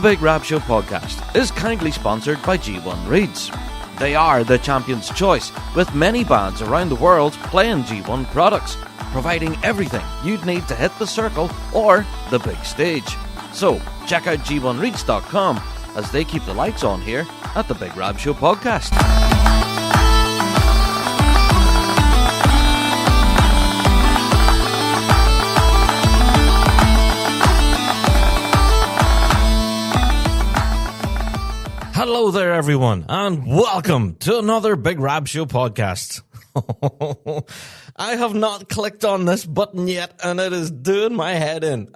Big Rab Show Podcast is kindly sponsored by G1 Reeds. They are the champion's choice, with many bands around the world playing G1 products, providing everything you'd need to hit the circle or the big stage. So, check out g1reeds.com as they keep the lights on here at the Big Rab Show Podcast. Hello there, everyone, and welcome to another Big Rab Show podcast. I have not clicked on this button yet, and it is doing my head in.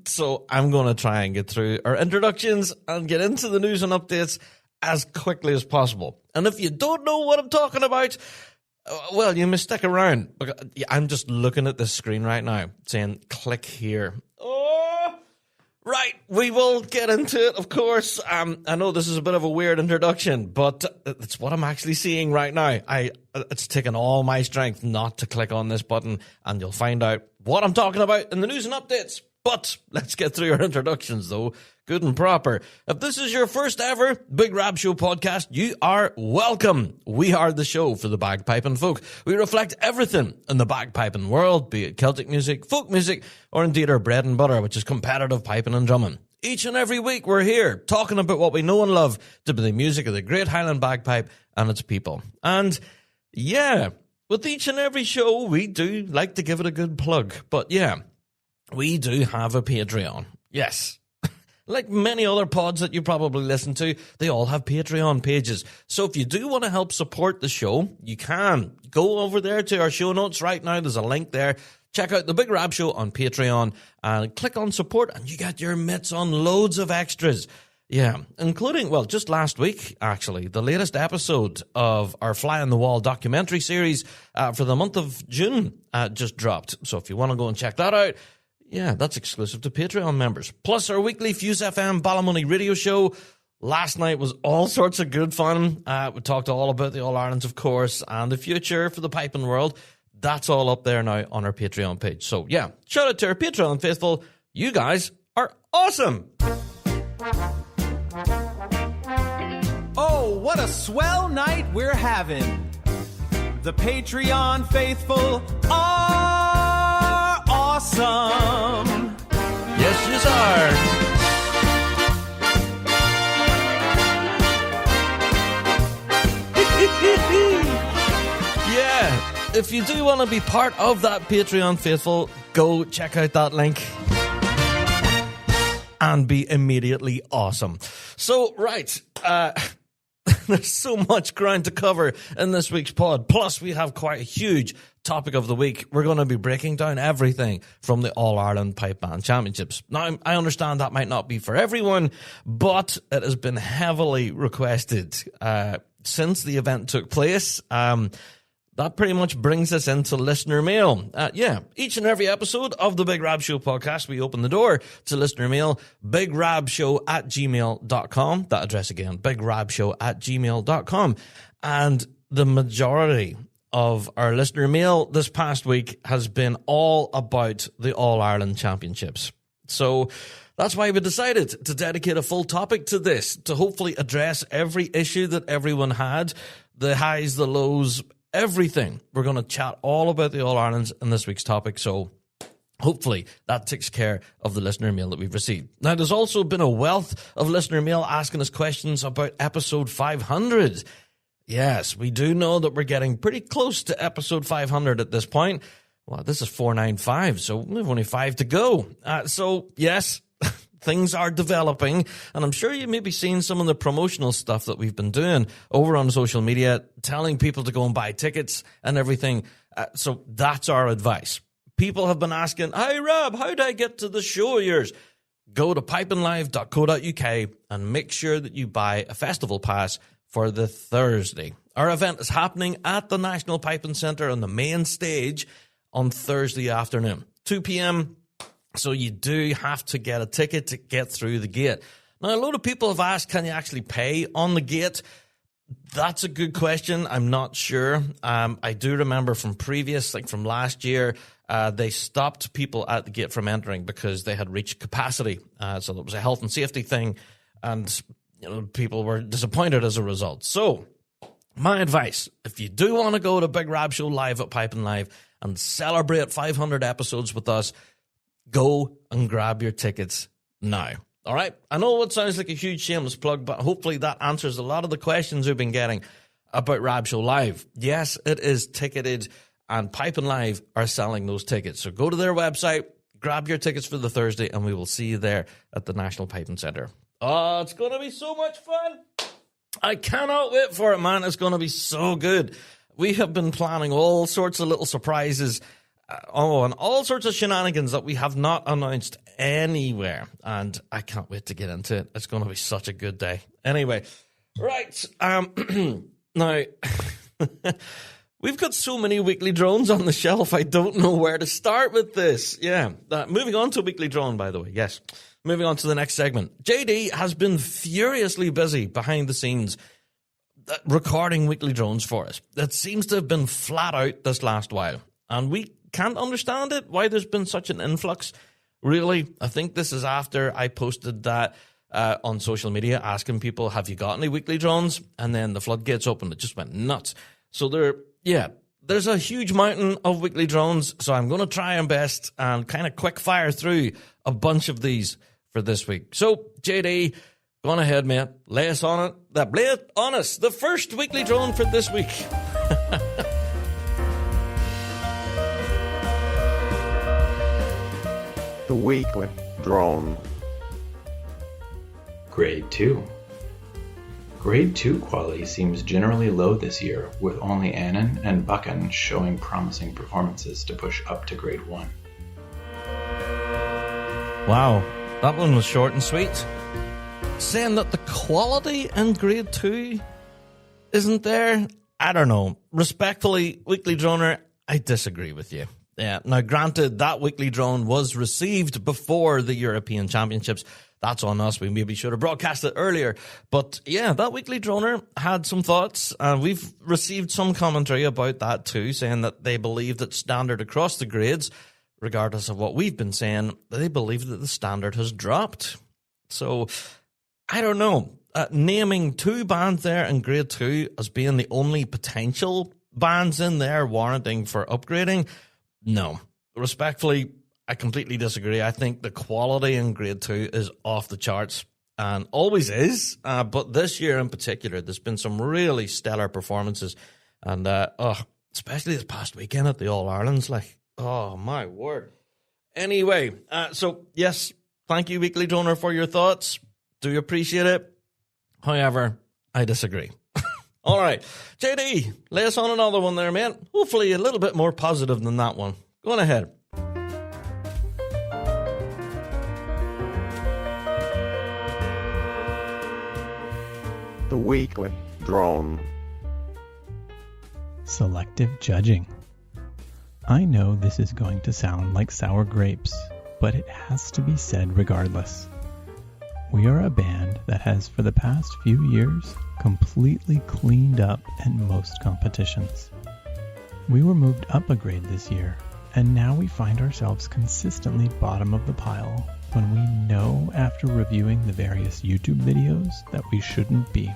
So I'm going to try and get through our introductions and get into the news and updates as quickly as possible. And if you don't know what I'm talking about, well, you must stick around. I'm just looking at this screen right now, saying, click here. Right, we will get into it, of course. I know this is a bit of a weird introduction, but it's what I'm actually seeing right now. It's taken all my strength not to click on this button, and you'll find out what I'm talking about in the news and updates. But let's get through our introductions, though, good and proper. If this is your first ever Big Rab Show podcast, you are welcome. We are the show for the bagpiping folk. We reflect everything in the bagpiping world, be it Celtic music, folk music, or indeed our bread and butter, which is competitive piping and drumming. Each and every week we're here talking about what we know and love to be the music of the Great Highland Bagpipe and its people. And yeah, with each and every show, we do like to give it a good plug. But yeah, we do have a Patreon. Yes. Like many other pods that you probably listen to, they all have Patreon pages. So if you do want to help support the show, you can go over there to our show notes right now. There's a link there. Check out the Big Rab Show on Patreon and click on support and you get your mitts on loads of extras. Yeah, including, well, just last week, actually, the latest episode of our Fly on the Wall documentary series for the month of June just dropped. So if you want to go and check that out, yeah, that's exclusive to Patreon members. Plus our weekly Fuse FM Ballymoney radio show. Last night was all sorts of good fun. We talked all about the All-Irelands, of course, and the future for the piping world. That's all up there now on our Patreon page. So, yeah, shout out to our Patreon faithful. You guys are awesome. Oh, what a swell night we're having. The Patreon faithful are awesome. Yes, yous are. Yeah, if you do want to be part of that Patreon faithful, go check out that link and be immediately awesome. So, right, there's so much ground to cover in this week's pod. Plus, we have quite a huge topic of the week. We're going to be breaking down everything from the All-Ireland Pipe Band Championships. Now, I understand that might not be for everyone, but it has been heavily requested since the event took place. That pretty much brings us into listener mail. Yeah, each and every episode of the Big Rab Show podcast, we open the door to listener mail, bigrabshow@gmail.com. That address again, bigrabshow@gmail.com. And the majority of our listener mail this past week has been all about the All-Ireland Championships. So that's why we decided to dedicate a full topic to this, to hopefully address every issue that everyone had, the highs, the lows, everything. We're going to chat all about the All-Irelands in this week's topic, so hopefully that takes care of the listener mail that we've received. Now, there's also been a wealth of listener mail asking us questions about episode 500. Yes, we do know that we're getting pretty close to episode 500 at this point. Well, this is 495, so we have only 5 to go. So, yes, things are developing, and I'm sure you may be seeing some of the promotional stuff that we've been doing over on social media, telling people to go and buy tickets and everything. So that's our advice. People have been asking, "Hey, Rob, how do I get to the show of yours?" Go to pipinglive.co.uk and make sure that you buy a festival pass for the Thursday. Our event is happening at the National Piping Centre on the main stage on Thursday afternoon, 2 p.m., so you do have to get a ticket to get through the gate. Now, a lot of people have asked, can you actually pay on the gate? That's a good question. I'm not sure. I do remember from previous, like from last year, they stopped people at the gate from entering because they had reached capacity. So there was a health and safety thing. and people were disappointed as a result. So, my advice, if you do want to go to Big Rab Show Live at Piping Live and celebrate 500 episodes with us, go and grab your tickets now. All right? I know it sounds like a huge shameless plug, but hopefully that answers a lot of the questions we've been getting about Rab Show Live. Yes, it is ticketed, and Piping Live are selling those tickets. So go to their website, grab your tickets for the Thursday, and we will see you there at the National Piping Centre. Oh, it's going to be so much fun. I cannot wait for it, man. It's going to be so good. We have been planning all sorts of little surprises and all sorts of shenanigans that we have not announced anywhere. And I can't wait to get into it. It's going to be such a good day. Anyway, right. Now, we've got so many weekly drones on the shelf, I don't know where to start with this. Yeah. Moving on to weekly drone, by the way. Yes. Moving on to the next segment. JD has been furiously busy behind the scenes recording weekly drones for us. It seems to have been flat out this last while. And we can't understand it, why there's been such an influx. Really, I think this is after I posted that on social media asking people, have you got any weekly drones? And then the floodgates opened. It just went nuts. So there's a huge mountain of weekly drones. So I'm going to try my best and kind of quick fire through a bunch of these for this week. So, JD, go on ahead, mate. Lay us on it. Lay it on us. The first weekly drone for this week. The weekly drone. Grade 2. Grade 2 quality seems generally low this year, with only Annan and Buchan showing promising performances to push up to Grade 1. Wow, that one was short and sweet. Saying that the quality in Grade 2 isn't there, I don't know. Respectfully, Weekly Droner, I disagree with you. Yeah, now granted, that weekly drone was received before the European Championships. That's on us. We maybe should have broadcast it earlier. But yeah, that weekly droner had some thoughts. We've received some commentary about that too, saying that they believe that standard across the grades, regardless of what we've been saying, they believe that the standard has dropped. So, I don't know. Naming two bands there in grade 2 as being the only potential bands in there warranting for upgrading, no. Respectfully, I completely disagree. I think the quality in grade 2 is off the charts and always is. But this year in particular, there's been some really stellar performances. And especially this past weekend at the All-Irelands. Oh, my word. Anyway, so yes, thank you, Weekly Droner, for your thoughts. Do appreciate it. However, I disagree. All right, JD, lay us on another one there, mate. Hopefully a little bit more positive than that one. Go on ahead. The weekly drone. Selective judging. I know this is going to sound like sour grapes, but it has to be said regardless. We are a band that has, for the past few years, completely cleaned up in most competitions. We were moved up a grade this year, and now we find ourselves consistently bottom of the pile when we know after reviewing the various YouTube videos that we shouldn't be.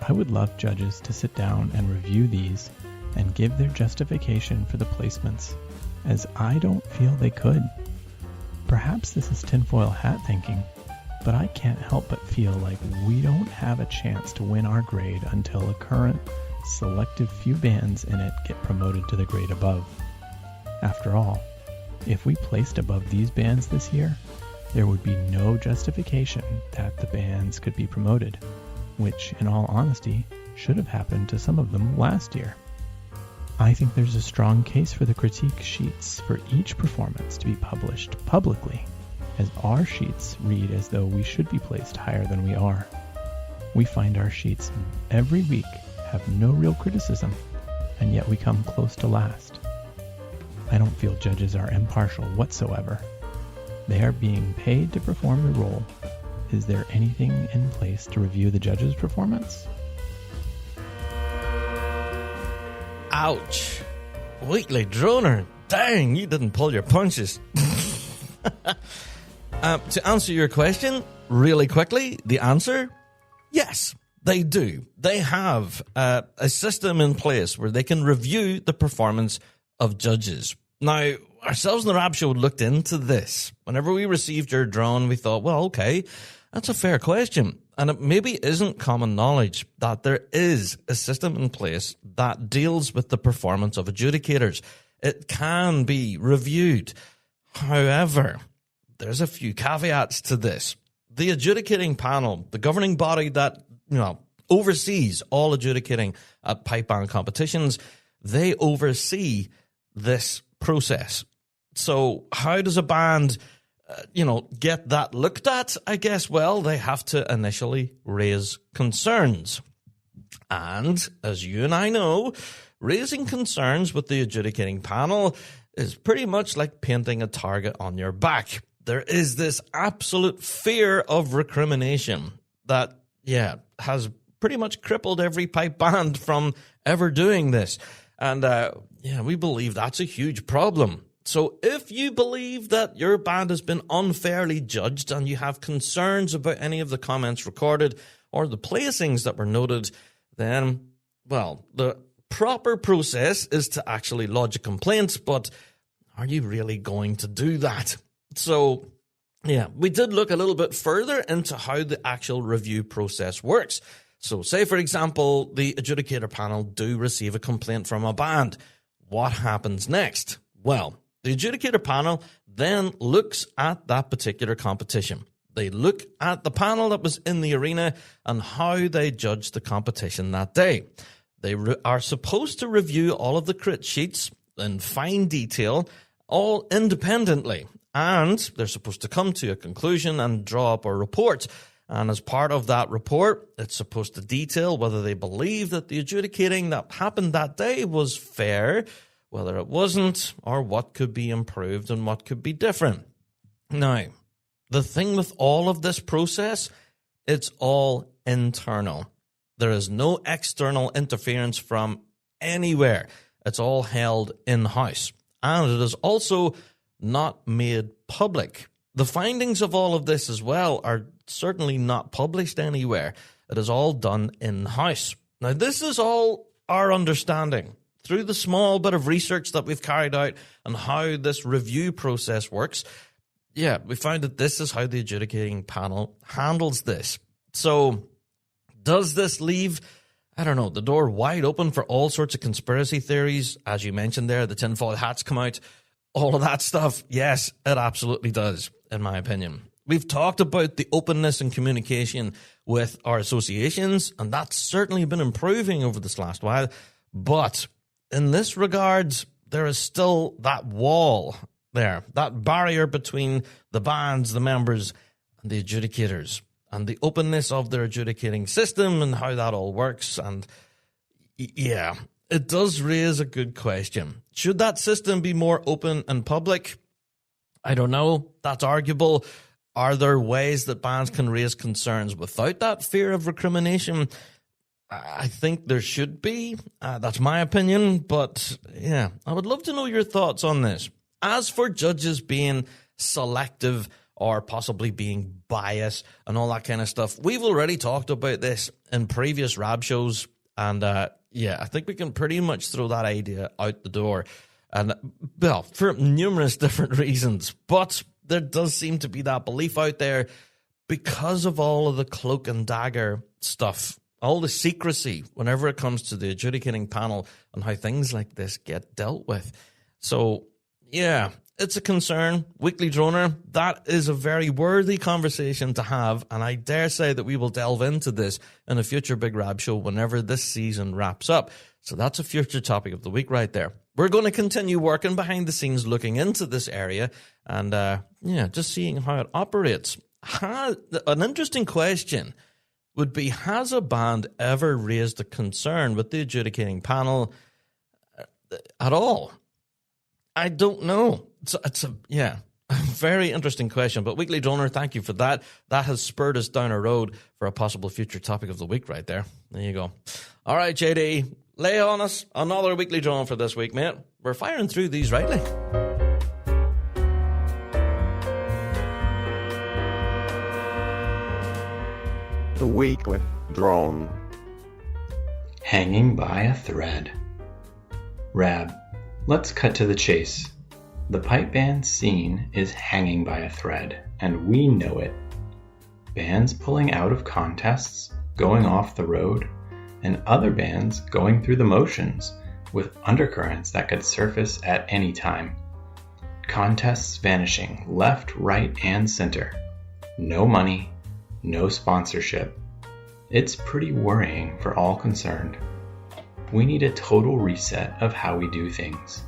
I would love judges to sit down and review these and give their justification for the placements, as I don't feel they could. Perhaps this is tinfoil hat thinking, but I can't help but feel like we don't have a chance to win our grade until a current, selective few bands in it get promoted to the grade above. After all, if we placed above these bands this year, there would be no justification that the bands could be promoted, which, in all honesty, should have happened to some of them last year. I think there's a strong case for the critique sheets for each performance to be published publicly, as our sheets read as though we should be placed higher than we are. We find our sheets every week have no real criticism, and yet we come close to last. I don't feel judges are impartial whatsoever. They are being paid to perform the role. Is there anything in place to review the judge's performance? Ouch. Weekly Droner. Dang, you didn't pull your punches. To answer your question, really quickly, the answer, yes, they do. They have a system in place where they can review the performance of judges. Now, ourselves in the Rab Show looked into this. Whenever we received your drone, we thought, well, okay, that's a fair question. And it maybe isn't common knowledge that there is a system in place that deals with the performance of adjudicators. It can be reviewed. However, there's a few caveats to this. The adjudicating panel, the governing body that oversees all adjudicating at pipe band competitions, they oversee this process. So how does a band, get that looked at? I guess, well, they have to initially raise concerns. And as you and I know, raising concerns with the adjudicating panel is pretty much like painting a target on your back. There is this absolute fear of recrimination that, has pretty much crippled every pipe band from ever doing this. And, we believe that's a huge problem. So if you believe that your band has been unfairly judged and you have concerns about any of the comments recorded or the placings that were noted, then, well, the proper process is to actually lodge a complaint, but are you really going to do that? So, we did look a little bit further into how the actual review process works. So, say, for example, the adjudicator panel do receive a complaint from a band. What happens next? Well, the adjudicator panel then looks at that particular competition. They look at the panel that was in the arena and how they judged the competition that day. They are supposed to review all of the crit sheets in fine detail, all independently. And they're supposed to come to a conclusion and draw up a report. And as part of that report, it's supposed to detail whether they believe that the adjudicating that happened that day was fair, whether it wasn't, or what could be improved and what could be different. Now, the thing with all of this process, it's all internal. There is no external interference from anywhere. It's all held in-house. And it is also not made public. The findings of all of this as well are certainly not published anywhere. It is all done in-house. Now, this is all our understanding through the small bit of research that we've carried out on how this review process works. We found that this is how the adjudicating panel handles this. So, does this leave, the door wide open for all sorts of conspiracy theories? As you mentioned there, the tinfoil hats come out, all of that stuff. Yes, it absolutely does, in my opinion. We've talked about the openness and communication with our associations, and that's certainly been improving over this last while. But in this regard, there is still that wall there, that barrier between the bands, the members, and the adjudicators, and the openness of their adjudicating system and how that all works. And it does raise a good question. Should that system be more open and public? I don't know. That's arguable. Are there ways that bands can raise concerns without that fear of recrimination? I think there should be. That's my opinion. But I would love to know your thoughts on this. As for judges being selective or possibly being biased and all that kind of stuff, we've already talked about this in previous Rab shows. And I think we can pretty much throw that idea out the door. And, well, for numerous different reasons. But there does seem to be that belief out there because of all of the cloak and dagger stuff, all the secrecy whenever it comes to the adjudicating panel and how things like this get dealt with. So, it's a concern. Weekly Droner, that is a very worthy conversation to have, and I dare say that we will delve into this in a future Big Rab Show whenever this season wraps up. So that's a future topic of the week right there. We're going to continue working behind the scenes, looking into this area, and just seeing how it operates. An interesting question would be, has a band ever raised a concern with the adjudicating panel at all? I don't know. It's a very interesting question. But Weekly Donor, thank you for that. That has spurred us down a road for a possible future topic of the week right there. There you go. All right, JD, lay on us another Weekly Donor for this week, mate. We're firing through these rightly. The weekly drone. Hanging by a thread. Rab, let's cut to the chase. The pipe band scene is hanging by a thread, and we know it. Bands pulling out of contests, going off the road, and other bands going through the motions with undercurrents that could surface at any time. Contests vanishing left, right, and center. No money, no sponsorship. It's pretty worrying for all concerned. We need a total reset of how we do things,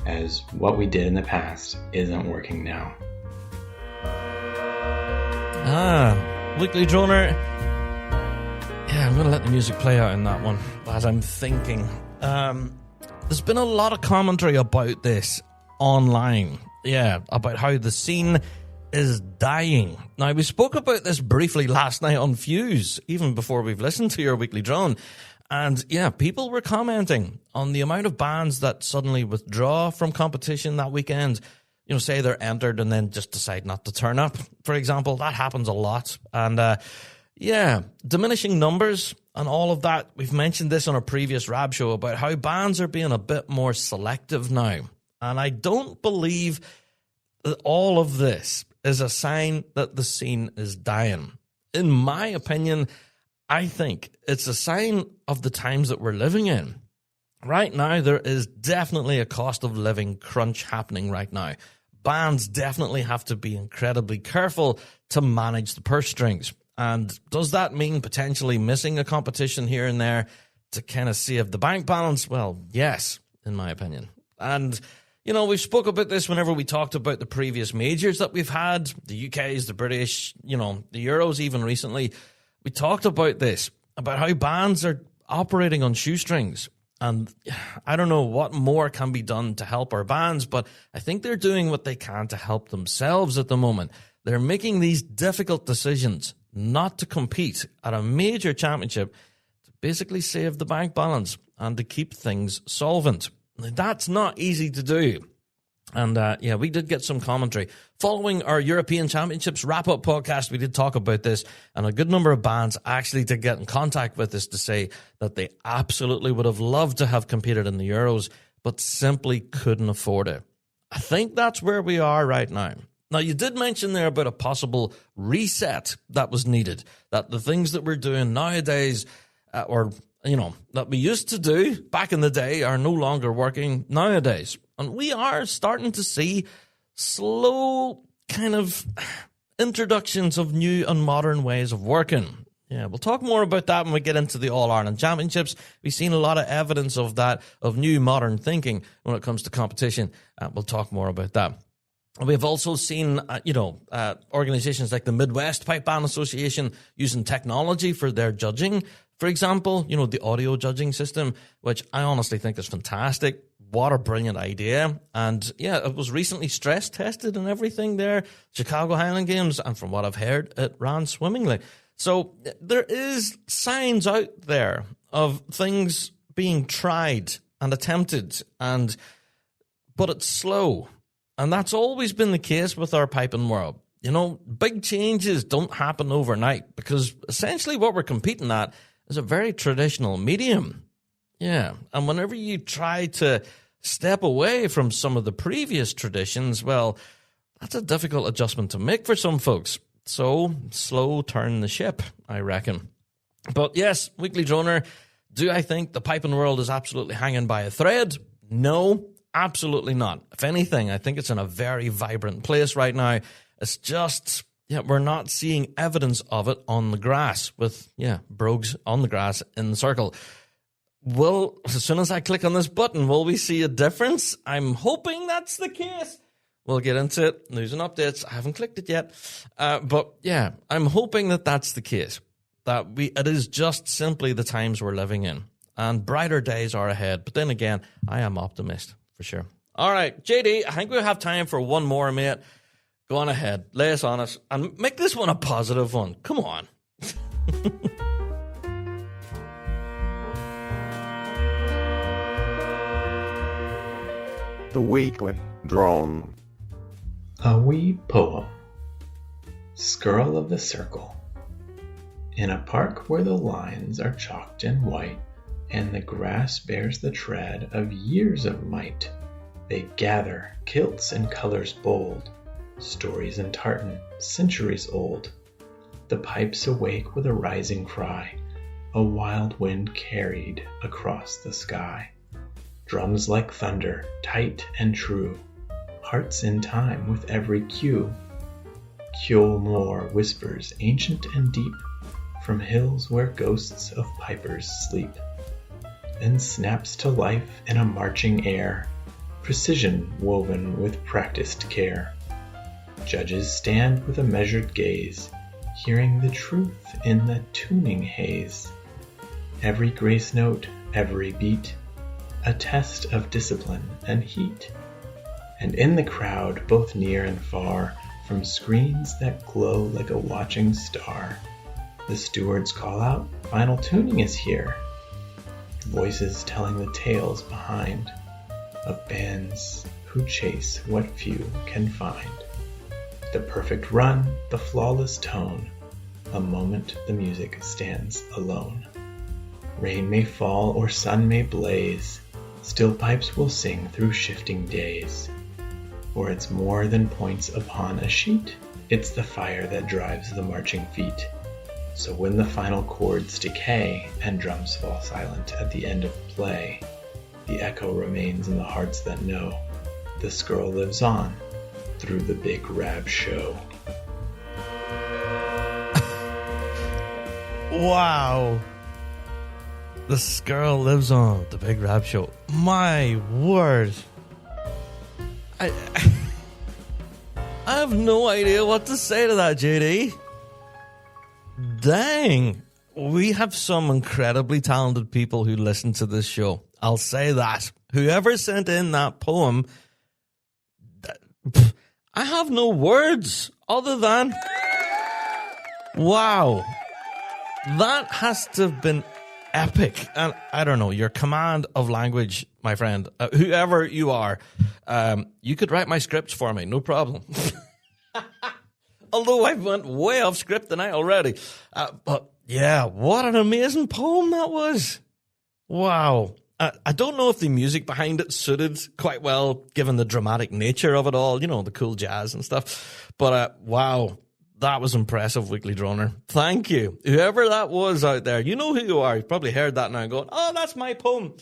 as what we did in the past isn't working now. Weekly Droner. Yeah, I'm going to let the music play out in that one as I'm thinking. There's been a lot of commentary about this online. Yeah, about how the scene is dying. Now, we spoke about this briefly last night on Fuse, even before we've listened to your Weekly Drone. And yeah, people were commenting on the amount of bands that suddenly withdraw from competition that weekend. You know, say they're entered and then just decide not to turn up, for example. That happens a lot. And yeah, diminishing numbers and all of that. We've mentioned this on a previous Rab show about how bands are being a bit more selective now. And I don't believe that all of this is a sign that the scene is dying. In my opinion, I think it's a sign of the times that we're living in. Right now, there is definitely a cost of living crunch happening right now. Bands definitely have to be incredibly careful to manage the purse strings. And does that mean potentially missing a competition here and there to kind of save the bank balance? Well, yes, in my opinion. And, you know, we've spoke about this whenever we talked about the previous majors that we've had, the UKs, the British, you know, the Euros even recently. We talked about this, about how bands are operating on shoestrings. And I don't know what more can be done to help our bands, but I think they're doing what they can to help themselves at the moment. They're making these difficult decisions not to compete at a major championship to basically save the bank balance and to keep things solvent. That's not easy to do. And yeah, we did get some commentary. Following our European Championships wrap-up podcast, we did talk about this, and a good number of bands actually did get in contact with us to say that they absolutely would have loved to have competed in the Euros, but simply couldn't afford it. I think that's where we are right now. Now, you did mention there about a possible reset that was needed, that the things that we're doing nowadays, or, you know, that we used to do back in the day are no longer working nowadays. And we are starting to see slow kind of introductions of new and modern ways of working. Yeah, we'll talk more about that when we get into the All-Ireland Championships. We've seen a lot of evidence of that, of new modern thinking when it comes to competition. We'll talk more about that. We've also seen, organizations like the Midwest Pipe Band Association using technology for their judging. For example, you know, the audio judging system, which I honestly think is fantastic. What a brilliant idea. And yeah, it was recently stress tested and everything there, Chicago Highland Games. And from what I've heard, it ran swimmingly. So there is signs out there of things being tried and attempted, but it's slow. And that's always been the case with our piping world. You know, big changes don't happen overnight because essentially what we're competing at is a very traditional medium. Yeah, and whenever you try to step away from some of the previous traditions, well, that's a difficult adjustment to make for some folks. So, slow turn the ship, I reckon. But yes, Weekly Droner, do I think the piping world is absolutely hanging by a thread? No, absolutely not. If anything, I think it's in a very vibrant place right now. It's just, yeah, we're not seeing evidence of it on the grass with, brogues on the grass in the circle. Well, as soon as I click on this button, will we see a difference? I'm hoping that's the case. We'll get into it. News and updates. I haven't clicked it yet. But yeah, I'm hoping that that's the case. That it is just simply the times we're living in. And brighter days are ahead. But then again, I am optimist for sure. All right, JD, I think we'll have time for one more, mate. Go on ahead. Lay us on us. And make this one a positive one. Come on. The weekly drone. A wee poem. Skirl of the circle. In a park where the lines are chalked in white, and the grass bears the tread of years of might, they gather, kilts and colors bold, stories and tartan, centuries old. The pipes awake with a rising cry, a wild wind carried across the sky. Drums like thunder, tight and true, hearts in time with every cue. Cule Moor whispers ancient and deep, from hills where ghosts of pipers sleep. Then snaps to life in a marching air, precision woven with practiced care. Judges stand with a measured gaze, hearing the truth in the tuning haze. Every grace note, every beat, a test of discipline and heat. And in the crowd, both near and far, from screens that glow like a watching star, the stewards call out, final tuning is here. Voices telling the tales behind of bands who chase what few can find. The perfect run, the flawless tone, a moment the music stands alone. Rain may fall or sun may blaze, still pipes will sing through shifting days. For it's more than points upon a sheet, it's the fire that drives the marching feet. So when the final chords decay and drums fall silent at the end of play, the echo remains in the hearts that know the skirl lives on through the Big Rab Show. Wow. The skirl lives on, the Big Rab Show. My word. I have no idea what to say to that, JD. Dang. We have some incredibly talented people who listen to this show. I'll say that. Whoever sent in that poem, I have no words other than, wow. That has to have been epic. And I don't know, your command of language, my friend, whoever you are, you could write my scripts for me, no problem. Although I went way off script tonight already. But yeah, what an amazing poem that was. Wow. I don't know if the music behind it suited quite well, given the dramatic nature of it all, you know, the cool jazz and stuff. But wow, that was impressive, Weekly Droner. Thank you. Whoever that was out there, you know who you are. You've probably heard that now and going, oh, that's my poem.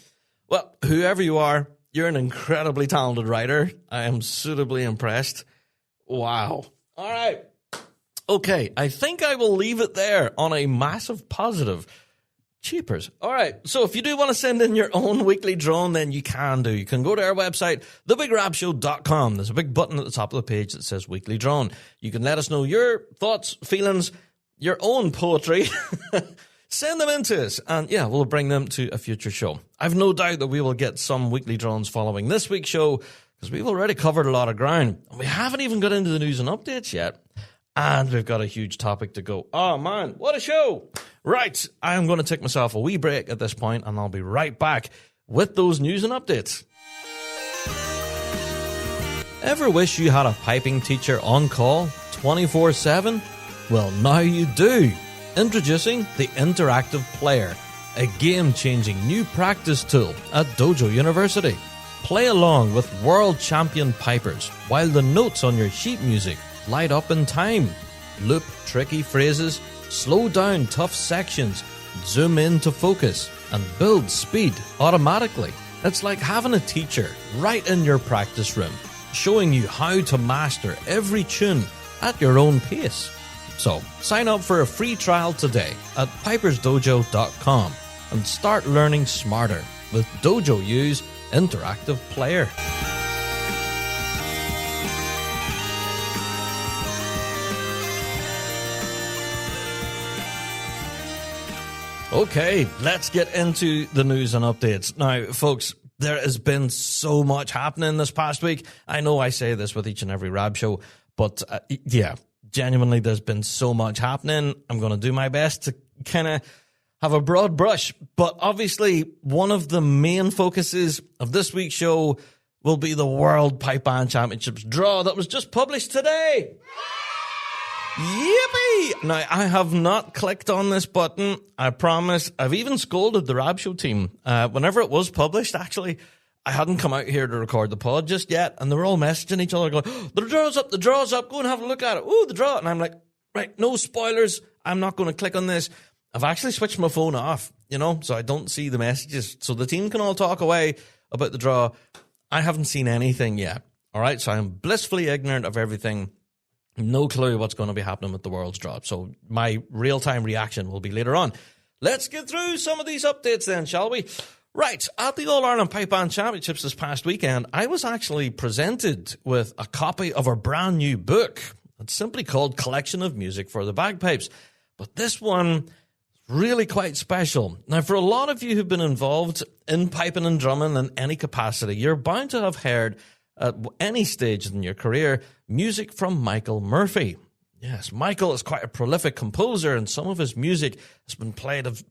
Well, whoever you are, you're an incredibly talented writer. I am suitably impressed. Wow. All right. Okay, I think I will leave it there on a massive positive. Cheapers. All right, so if you do want to send in your own weekly drone, then you can do. You can go to our website, thebigrabshow.com. There's a big button at the top of the page that says weekly drone. You can let us know your thoughts, feelings, your own poetry. Send them in to us, and yeah, we'll bring them to a future show. I've no doubt that we will get some weekly drones following this week's show, because we've already covered a lot of ground. And we haven't even got into the news and updates yet. And we've got a huge topic to go. Oh, man, what a show. Right, I'm going to take myself a wee break at this point, and I'll be right back with those news and updates. Ever wish you had a piping teacher on call 24/7? Well, now you do. Introducing the Interactive Player, a game-changing new practice tool at Dojo University. Play along with world champion pipers while the notes on your sheet music light up in time. Loop tricky phrases, slow down tough sections, zoom in to focus, and build speed automatically. It's like having a teacher right in your practice room, showing you how to master every tune at your own pace. So, sign up for a free trial today at pipersdojo.com and start learning smarter with Dojo U's Interactive Player. Okay, let's get into the news and updates. Now, folks, there has been so much happening this past week. I know I say this with each and every Rab show, but yeah, genuinely, there's been so much happening. I'm going to do my best to kind of have a broad brush, but obviously one of the main focuses of this week's show will be the World Pipe Band Championships draw that was just published today. Yippee! Now, I have not clicked on this button. I promise. I've even scolded the Rab Show team. Whenever it was published, actually, I hadn't come out here to record the pod just yet, and they were all messaging each other going, oh, the draw's up, go and have a look at it. Ooh, the draw. And I'm like, right, no spoilers. I'm not going to click on this. I've actually switched my phone off, so I don't see the messages. So the team can all talk away about the draw. I haven't seen anything yet. All right, so I'm blissfully ignorant of everything. No clue what's going to be happening with the World's Drop. So my real-time reaction will be later on. Let's get through some of these updates then, shall we? Right, at the All-Ireland Pipe Band Championships this past weekend, I was actually presented with a copy of our brand new book. It's simply called Collection of Music for the Bagpipes. But this one, really quite special. Now, for a lot of you who've been involved in piping and drumming in any capacity, you're bound to have heard at any stage in your career music from Michael Murphy. Yes, Michael is quite a prolific composer, and some of his music has been played of,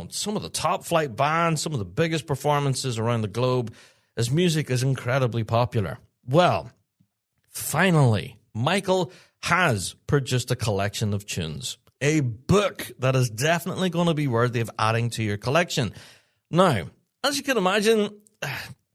some of the top flight bands, some of the biggest performances around the globe. His music is incredibly popular. Well, finally, Michael has produced a collection of tunes. A book that is definitely going to be worthy of adding to your collection. Now, as you can imagine,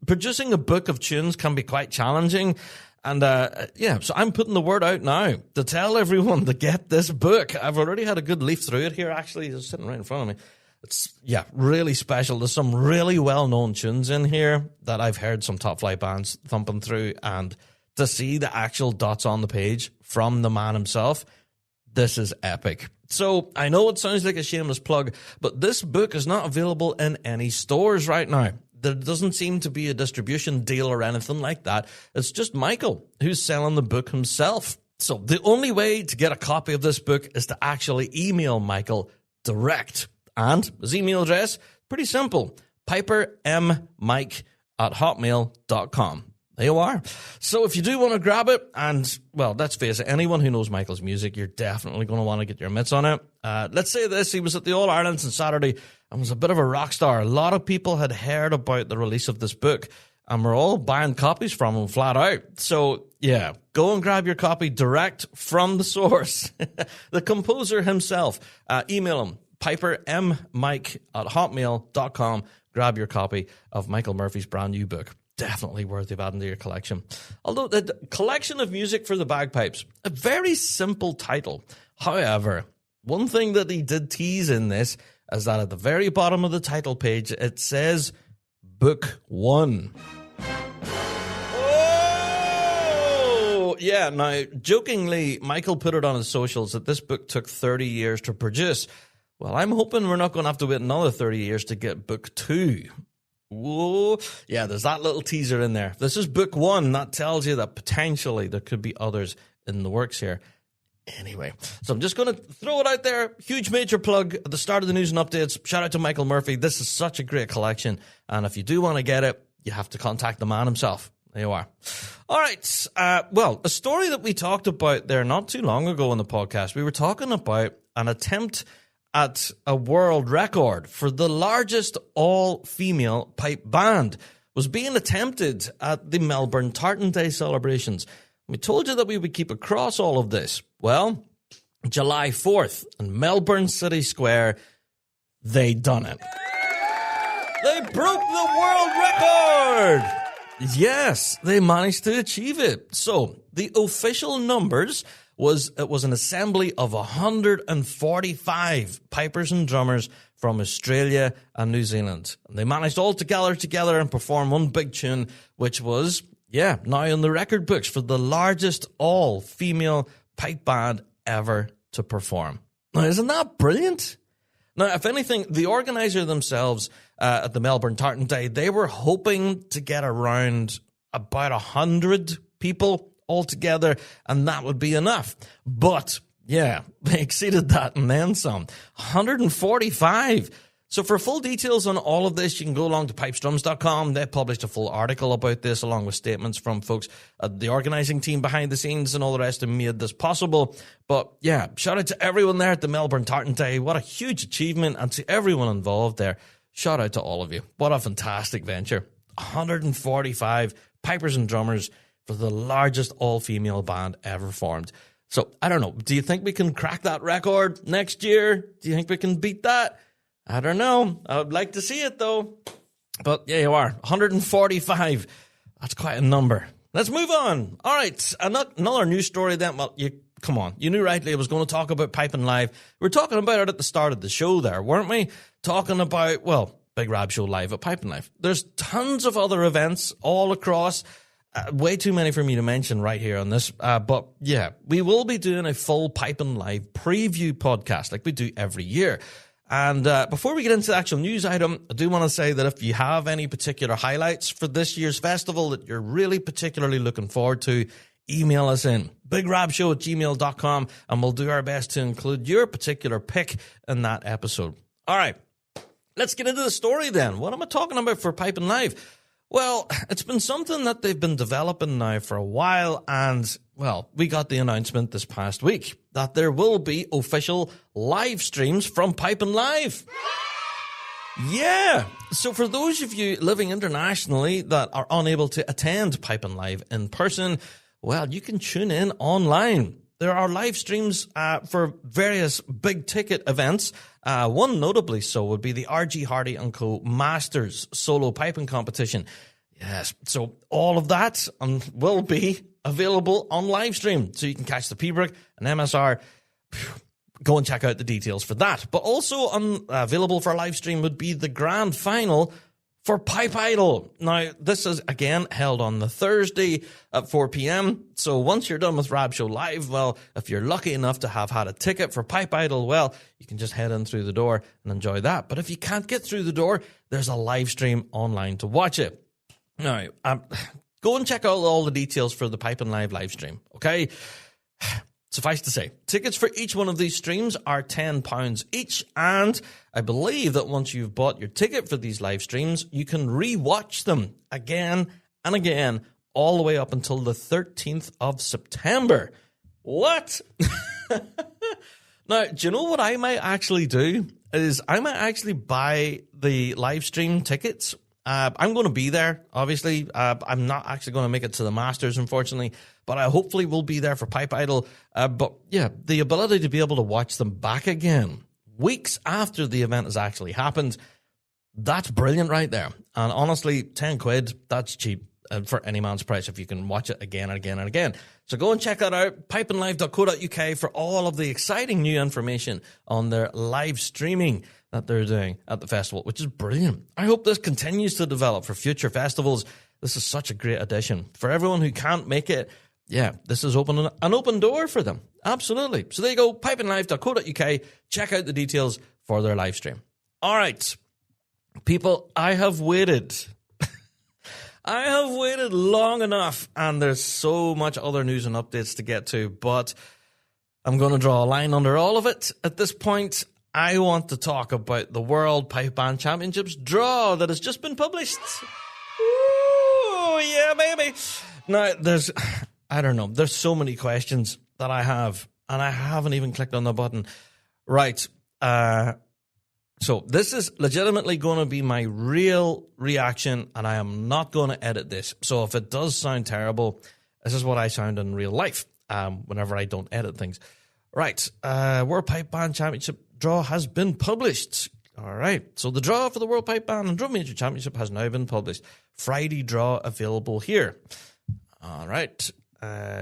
producing a book of tunes can be quite challenging. And, so I'm putting the word out now to tell everyone to get this book. I've already had a good leaf through it here, actually. It's sitting right in front of me. It's, really special. There's some really well-known tunes in here that I've heard some top flight bands thumping through. And to see the actual dots on the page from the man himself, this is epic. So I know it sounds like a shameless plug, but this book is not available in any stores right now. There doesn't seem to be a distribution deal or anything like that. It's just Michael who's selling the book himself. So the only way to get a copy of this book is to actually email Michael direct. And his email address, pretty simple, pipermmike@hotmail.com. There you are. So if you do want to grab it, and, well, let's face it, anyone who knows Michael's music, you're definitely going to want to get your mitts on it. Let's say this, he was at the All-Irelands on Saturday and was a bit of a rock star. A lot of people had heard about the release of this book, and we're all buying copies from him flat out. So, go and grab your copy direct from the source. The composer himself. Email him, pipermmike@hotmail.com. Grab your copy of Michael Murphy's brand new book. Definitely worthy of adding to your collection. Although the Collection of Music for the Bagpipes, a very simple title. However, one thing that he did tease in this is that at the very bottom of the title page, it says Book 1. Oh! Yeah, now, jokingly, Michael put it on his socials that this book took 30 years to produce. Well, I'm hoping we're not going to have to wait another 30 years to get Book 2. Whoa. Yeah, there's that little teaser in there. This is Book 1. That tells you that potentially there could be others in the works here. Anyway, so I'm just going to throw it out there. Huge major plug at the start of the news and updates. Shout out to Michael Murphy. This is such a great collection. And if you do want to get it, you have to contact the man himself. There you are. All right. Well, a story that we talked about there not too long ago in the podcast. We were talking about an attempt at a world record for the largest all-female pipe band was being attempted at the Melbourne Tartan Day celebrations. We told you that we would keep across all of this. Well, July 4th in Melbourne City Square, they done it. They broke the world record! Yes, they managed to achieve it. So, the official numbers was an assembly of 145 pipers and drummers from Australia and New Zealand. And they managed all to gather together and perform one big tune, which was, now in the record books for the largest all-female pipe band ever to perform. Now, isn't that brilliant? Now, if anything, the organizer themselves at the Melbourne Tartan Day, they were hoping to get around about 100 people altogether, and that would be enough. But, they exceeded that and then some. 145. So for full details on all of this, you can go along to pipesdrums.com. They published a full article about this, along with statements from folks at the organizing team behind the scenes and all the rest who made this possible. But, shout out to everyone there at the Melbourne Tartan Day. What a huge achievement, and to everyone involved there. Shout out to all of you. What a fantastic venture. 145 pipers and drummers for the largest all-female band ever formed. So, I don't know. Do you think we can crack that record next year? Do you think we can beat that? I don't know. I would like to see it, though. But yeah, you are. 145. That's quite a number. Let's move on. All right. Another news story then. Well, come on. You knew rightly I was going to talk about Piping Live. We were talking about it at the start of the show there, weren't we? Talking about, well, Big Rab Show Live at Piping Live. There's tons of other events all across. Way too many for me to mention right here on this. But yeah, we will be doing a full Piping Live preview podcast like we do every year. And before we get into the actual news item, I do want to say that if you have any particular highlights for this year's festival that you're really particularly looking forward to, email us in bigrabshow@gmail.com, and we'll do our best to include your particular pick in that episode. All right, let's get into the story then. What am I talking about for Piping Live? Well, it's been something that they've been developing now for a while, and, well, we got the announcement this past week that there will be official live streams from Piping Live. Yeah. So for those of you living internationally that are unable to attend Piping Live in person, well, you can tune in online. There are live streams for various big-ticket events. One notably so would be the R.G. Hardy & Co. Masters Solo Piping Competition. Yes, so all of that will be available on live stream. So you can catch the Pibroch and MSR. Go and check out the details for that. But also available for live stream would be the grand final for Pipe Idol. Now, this is, again, held on the Thursday at 4 p.m. So once you're done with Rab Show Live, well, if you're lucky enough to have had a ticket for Pipe Idol, well, you can just head in through the door and enjoy that. But if you can't get through the door, there's a live stream online to watch it. Now, go and check out all the details for the Piping live stream, okay? Suffice to say, tickets for each one of these streams are £10 each, and I believe that once you've bought your ticket for these live streams, you can re-watch them again and again, all the way up until the 13th of September. What? Now, do you know what I might actually do? Is I might actually buy the live stream tickets. I'm going to be there, obviously. I'm not actually going to make it to the Masters, unfortunately, but I hopefully will be there for Pipe Idol. But yeah, the ability to be able to watch them back again weeks after the event has actually happened, that's brilliant right there. And honestly, 10 quid, that's cheap for any man's price if you can watch it again and again and again. So go and check that out, pipinglive.co.uk, for all of the exciting new information on their live streaming that they're doing at the festival, which is brilliant. I hope this continues to develop for future festivals. This is such a great addition. For everyone who can't make it, yeah, this is an open door for them. Absolutely. So there you go, pipinglive.co.uk. Check out the details for their live stream. All right, people, I have waited. I have waited long enough, and there's so much other news and updates to get to, but I'm going to draw a line under all of it. At this point, I want to talk about the World Pipe Band Championships draw that has just been published. Ooh, yeah, baby. Now, there's so many questions that I have, and I haven't even clicked on the button. Right. So this is legitimately going to be my real reaction, and I am not going to edit this. So if it does sound terrible, this is what I sound in real life whenever I don't edit things. Right. World Pipe Band Championship draw has been published. All right. So the draw for the World Pipe Band and Drum Major Championship has now been published. Friday draw available here. All right.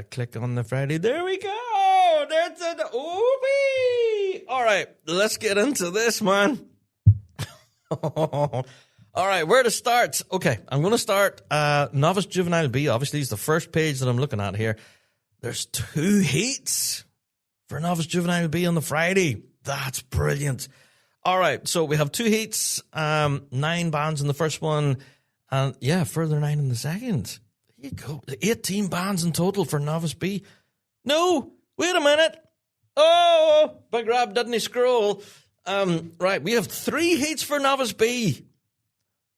Click on the Friday. There we go. There's an oopie. All right. Let's get into this, man. All right. Where to start? Okay. I'm going to start Novice Juvenile B. Obviously, it's the first page that I'm looking at here. There's 2 heats for Novice Juvenile B on the Friday. That's brilliant. All right, so we have 2 heats, 9 bands in the first one, and yeah, further 9 in the second. There you go. 18 bands in total for Novice B. No, wait a minute. Oh, Big Rab didn't scroll. Right, we have 3 heats for Novice B.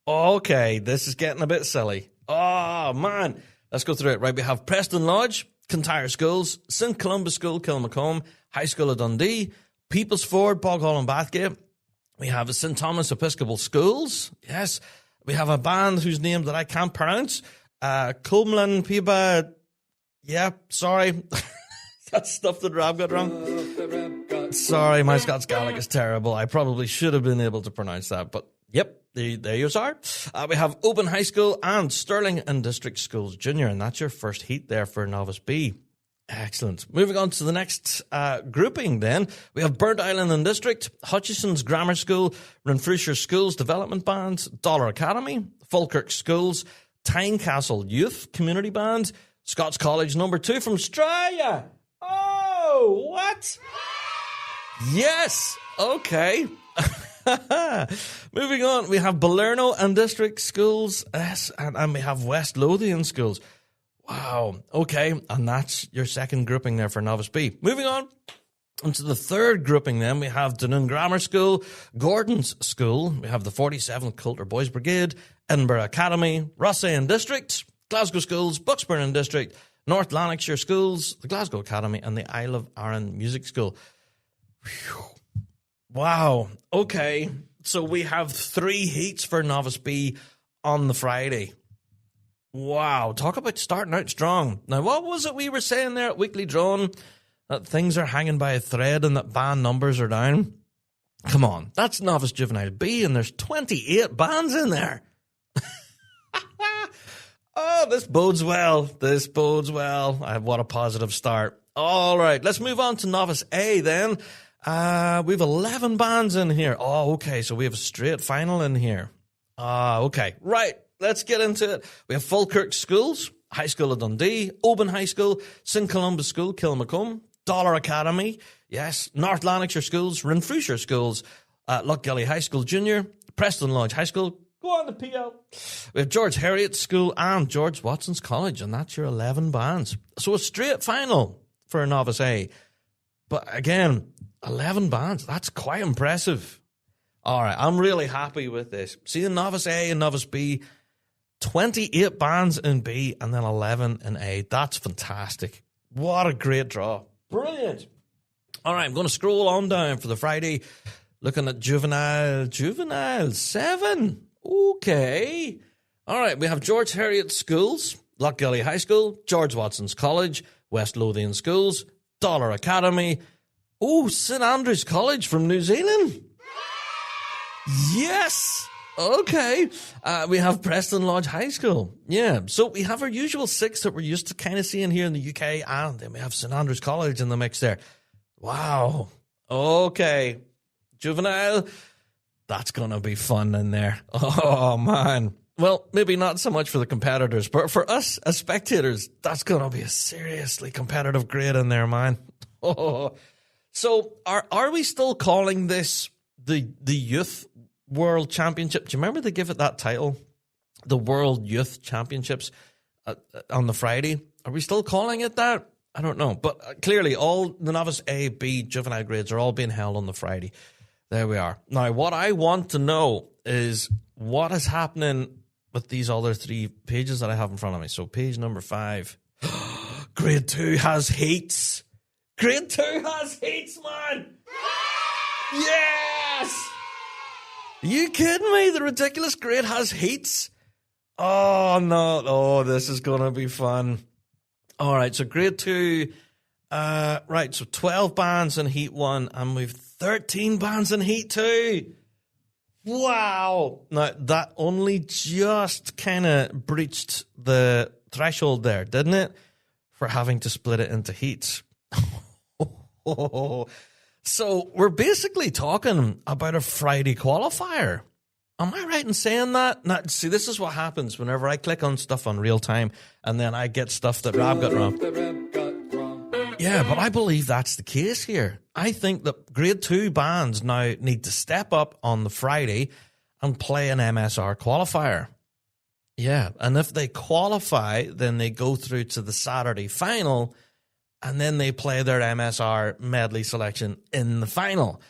Okay, this is getting a bit silly. Oh, man. Let's go through it. Right, we have Preston Lodge, Kintyre Schools, St. Columba's School, Kilmacombe, High School of Dundee, People's Ford, Boghall and Bathgate. We have St. Thomas Episcopal Schools. Yes. We have a band whose name that I can't pronounce. Cumlan Piba. Yeah, sorry. That's stuff that Rab got wrong. Sorry, my Scots Gaelic is terrible. I probably should have been able to pronounce that, but yep, there you are. We have Oban High School and Stirling and District Schools Junior, and that's your first heat there for Novice B. Excellent. Moving on to the next grouping then. We have Burnt Island and District, Hutchison's Grammar School, Renfrewshire Schools Development Band, Dollar Academy, Falkirk Schools, Tynecastle Youth Community Band, Scots College number 2 from Australia. Oh, what? Yes. Okay. Moving on, we have Balerno and District Schools, and we have West Lothian Schools. Wow. Okay, and that's your second grouping there for Novice B. Moving on into the third grouping then, we have Dunoon Grammar School, Gordon's School, we have the 47th Coulter Boys Brigade, Edinburgh Academy, Rossain District, Glasgow Schools, Bucksburn District, North Lanarkshire Schools, the Glasgow Academy, and the Isle of Arran Music School. Whew. Wow. Okay. So we have 3 heats for Novice B on the Friday. Wow. Talk about starting out strong. Now, what was it we were saying there at Weekly Drone? That things are hanging by a thread and that band numbers are down? Come on. That's Novice Juvenile B, and there's 28 bands in there. Oh, this bodes well. This bodes well. What a positive start. All right. Let's move on to Novice A then. We've 11 bands in here. Oh, okay. So we have a straight final in here. Okay. Right. Let's get into it. We have Falkirk Schools, High School of Dundee, Oban High School, St. Columba's School, Kilmacombe, Dollar Academy, yes, North Lanarkshire Schools, Renfrewshire Schools, Lochgilly High School Junior, Preston Lodge High School. Go on the PL. We have George Heriot School and George Watson's College, and that's your 11 bands. So a straight final for a Novice A. But again, 11 bands, that's quite impressive. All right, I'm really happy with this. See, Novice A and Novice B, 28 bands in B and then 11 in A. That's fantastic. What a great draw. Brilliant. All right, I'm going to scroll on down for the Friday, looking at Juvenile 7. Okay. All right, we have George Heriot Schools, Lochgilly High School, George Watson's College, West Lothian Schools, Dollar Academy. Oh, St. Andrews College from New Zealand. Yes. Okay. We have Preston Lodge High School. Yeah. So we have our usual 6 that we're used to kind of seeing here in the UK, and then we have St. Andrews College in the mix there. Wow. Okay. Juvenile, that's going to be fun in there. Oh, man. Well, maybe not so much for the competitors, but for us as spectators, that's going to be a seriously competitive grade in there, man. Oh. So are we still calling this the Youth World Championship? Do you remember they give it that title? The World Youth Championships on the Friday. Are we still calling it that? I don't know. But clearly all the Novice A, B, Juvenile grades are all being held on the Friday. There we are. Now, what I want to know is what is happening with these other 3 pages that I have in front of me. So page number 5. Grade 2 has heats. Grade 2 has heats, man. Yes. Are you kidding me? The ridiculous grade has heats. Oh, no. Oh, this is going to be fun. All right, so grade 2. Right, so 12 bands in heat 1, and we've 13 bands in heat 2. Wow. Now, that only just kind of breached the threshold there, didn't it? For having to split it into heats. So we're basically talking about a Friday qualifier. Am I right in saying that? Now, see, this is what happens whenever I click on stuff on real time and then I get stuff that Rab got wrong. Yeah, but I believe that's the case here. I think that grade 2 bands now need to step up on the Friday and play an MSR qualifier. Yeah, and if they qualify, then they go through to the Saturday final, and then they play their MSR medley selection in the final.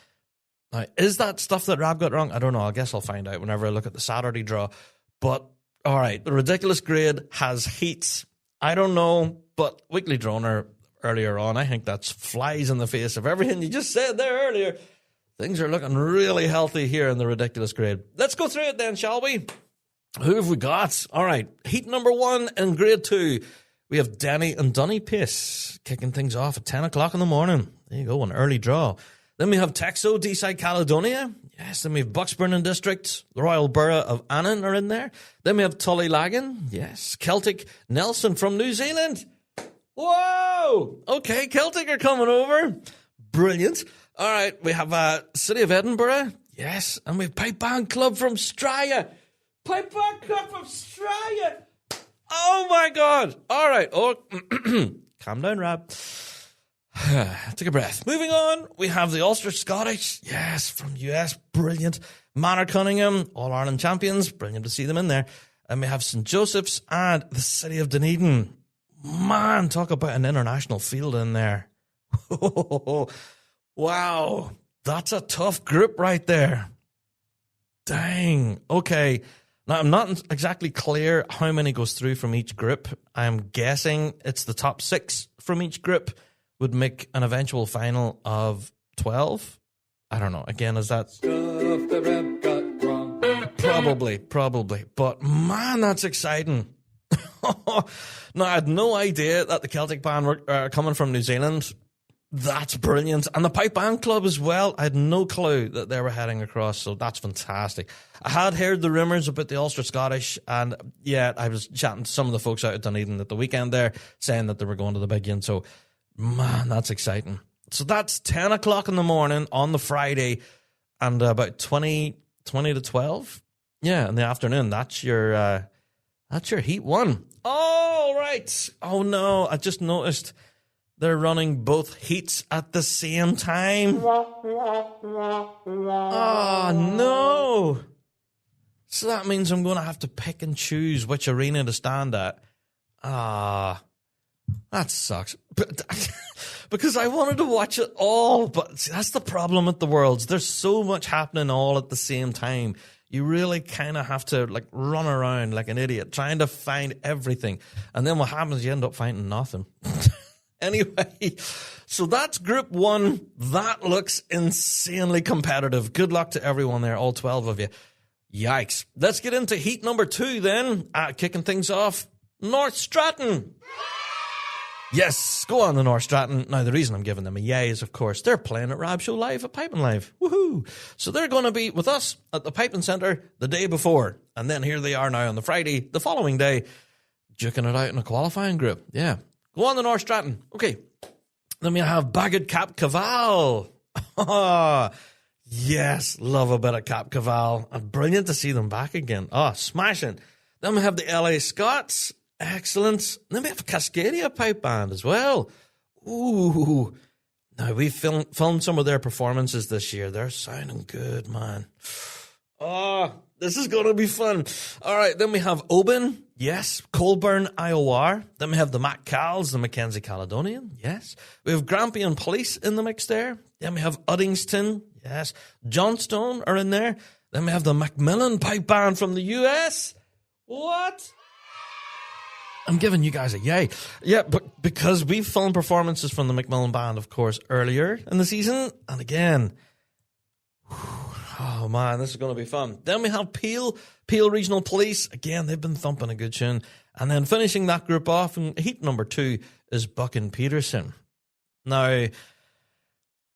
Now, is that stuff that Rab got wrong? I don't know. I guess I'll find out whenever I look at the Saturday draw. But, all right, the ridiculous grade has heats. I don't know, but Weekly Droner earlier on, I think that's flies in the face of everything you just said there earlier. Things are looking really healthy here in the ridiculous grade. Let's go through it then, shall we? Who have we got? All right, heat number 1 in grade 2. We have Denny and Dunny Pace kicking things off at 10 o'clock in the morning. There you go, an early draw. Then we have Texo, Deeside, Caledonia. Yes, then we have Bucksburn District. The Royal Borough of Annan are in there. Then we have Tullylagan. Yes, Celtic, Nelson from New Zealand. Whoa! Okay, Celtic are coming over. Brilliant. All right, we have City of Edinburgh. Yes, and we have Pipe Band Club from Straya. Pipe Band Club from Straya. Oh, my God. All right. Oh, calm down, Rab. Take a breath. Moving on, we have the Ulster Scottish. Yes, from US. Brilliant. Manor Cunningham, All-Ireland champions. Brilliant to see them in there. And we have St. Joseph's and the City of Dunedin. Man, talk about an international field in there. Wow. That's a tough group right there. Dang. Okay. Now, I'm not exactly clear how many goes through from each group. I'm guessing it's the top 6 from each group would make an eventual final of 12. I don't know. Again, is that... Probably. But, man, that's exciting. Now, I had no idea that the Celtic band were coming from New Zealand. That's brilliant. And the Pipe Band Club as well. I had no clue that they were heading across, so that's fantastic. I had heard the rumours about the Ulster Scottish, and yeah, I was chatting to some of the folks out at Dunedin at the weekend there, saying that they were going to the big game, so man, that's exciting. So that's 10 o'clock in the morning on the Friday, and about 20 to 12, yeah, in the afternoon. That's your heat one. Oh, right. Oh, no, I just noticed... They're running both heats at the same time. Oh, no. So that means I'm going to have to pick and choose which arena to stand at. That sucks. Because I wanted to watch it all. But see, that's the problem with the Worlds. There's so much happening all at the same time. You really kind of have to like run around like an idiot trying to find everything. And then what happens, you end up finding nothing. Anyway, so that's Group 1. That looks insanely competitive. Good luck to everyone there, all 12 of you. Yikes. Let's get into heat number 2 then. Kicking things off, North Stratton. Yes, go on the North Stratton. Now, the reason I'm giving them a yay is, of course, they're playing at Rab Show Live at Piping Live. Woohoo! So they're going to be with us at the Piping Centre the day before. And then here they are now on the Friday, the following day, duking it out in a qualifying group. Yeah. Go on the North Stratton. Okay. Then we have Bagged Cap Caval. Oh, yes. Love a bit of Cap Caval. And brilliant to see them back again. Oh, smashing. Then we have the LA Scots. Excellent. Then we have Cascadia Pipe Band as well. Ooh. Now, we filmed some of their performances this year. They're sounding good, man. Oh, this is going to be fun. All right, then we have Oban. Yes. Colburn, Iowa. Then we have the MacCals, the Mackenzie Caledonian. Yes. We have Grampian Police in the mix there. Then we have Uddingston. Yes. Johnstone are in there. Then we have the Macmillan Pipe Band from the US. What? I'm giving you guys a yay. Yeah, but because we filmed performances from the Macmillan Band, of course, earlier in the season. And again, oh man, this is going to be fun. Then we have Peel Regional Police. Again, they've been thumping a good tune. And then finishing that group off in heat number 2 is Buck and Peterson. Now,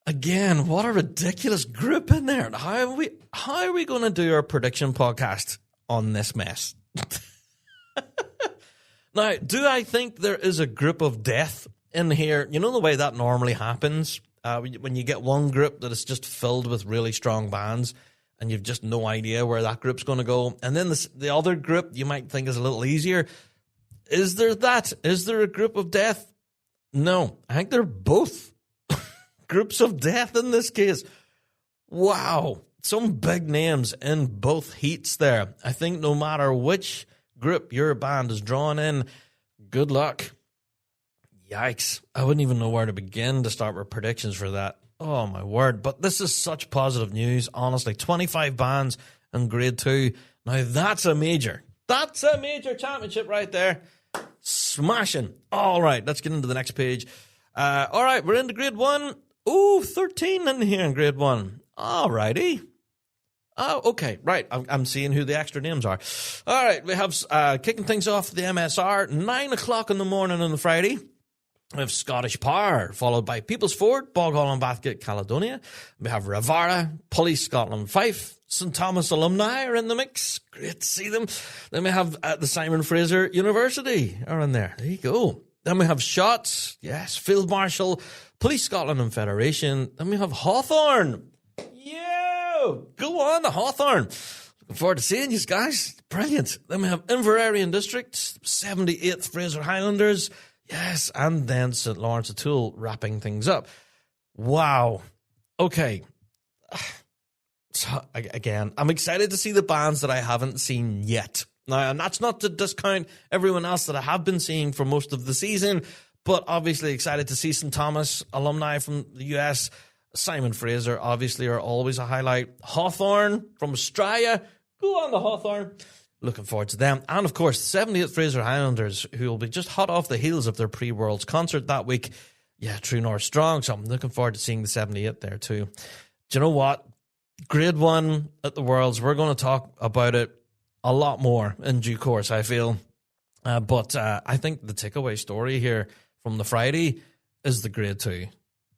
again, what a ridiculous group in there. How are we going to do our prediction podcast on this mess? Now, do I think there is a group of death in here? You know the way that normally happens? When you get one group that is just filled with really strong bands and you've just no idea where that group's going to go. And then the other group you might think is a little easier. Is there that? Is there a group of death? No, I think they're both groups of death in this case. Wow. Some big names in both heats there. I think no matter which group your band is drawn in, good luck. Yikes. I wouldn't even know where to begin to start with predictions for that. Oh, my word. But this is such positive news, honestly. 25 bands in Grade 2. Now, that's a major championship right there. Smashing. All right, let's get into the next page. All right, we're into Grade 1. Ooh, 13 in here in Grade 1. All righty. Oh, okay, right. I'm seeing who the extra names are. All right, we have kicking things off the MSR, 9 o'clock in the morning on the Friday. We have Scottish Power, followed by People's Ford, Boghall and Bathgate, Caledonia. We have Ravara, Police Scotland, Fife. St. Thomas alumni are in the mix. Great to see them. Then we have the Simon Fraser University are in there. There you go. Then we have Shots, yes, Field Marshal, Police Scotland and Federation. Then we have Hawthorne. Go on, the Hawthorne. Looking forward to seeing you guys. Brilliant. Then we have Inverarian District, 78th Fraser Highlanders. Yes, and then St. Lawrence O'Toole wrapping things up. Wow. Okay. So, again, I'm excited to see the bands that I haven't seen yet. Now, and that's not to discount everyone else that I have been seeing for most of the season, but obviously excited to see St. Thomas alumni from the US. Simon Fraser, obviously, are always a highlight. Hawthorne from Australia. Go on, the Hawthorne. Looking forward to them. And, of course, the 70th Fraser Highlanders, who will be just hot off the heels of their pre-Worlds concert that week. Yeah, True North Strong. So I'm looking forward to seeing the 78 there, too. Do you know what? Grade 1 at the Worlds, we're going to talk about it a lot more in due course, I feel. But I think the takeaway story here from the Friday is the Grade 2.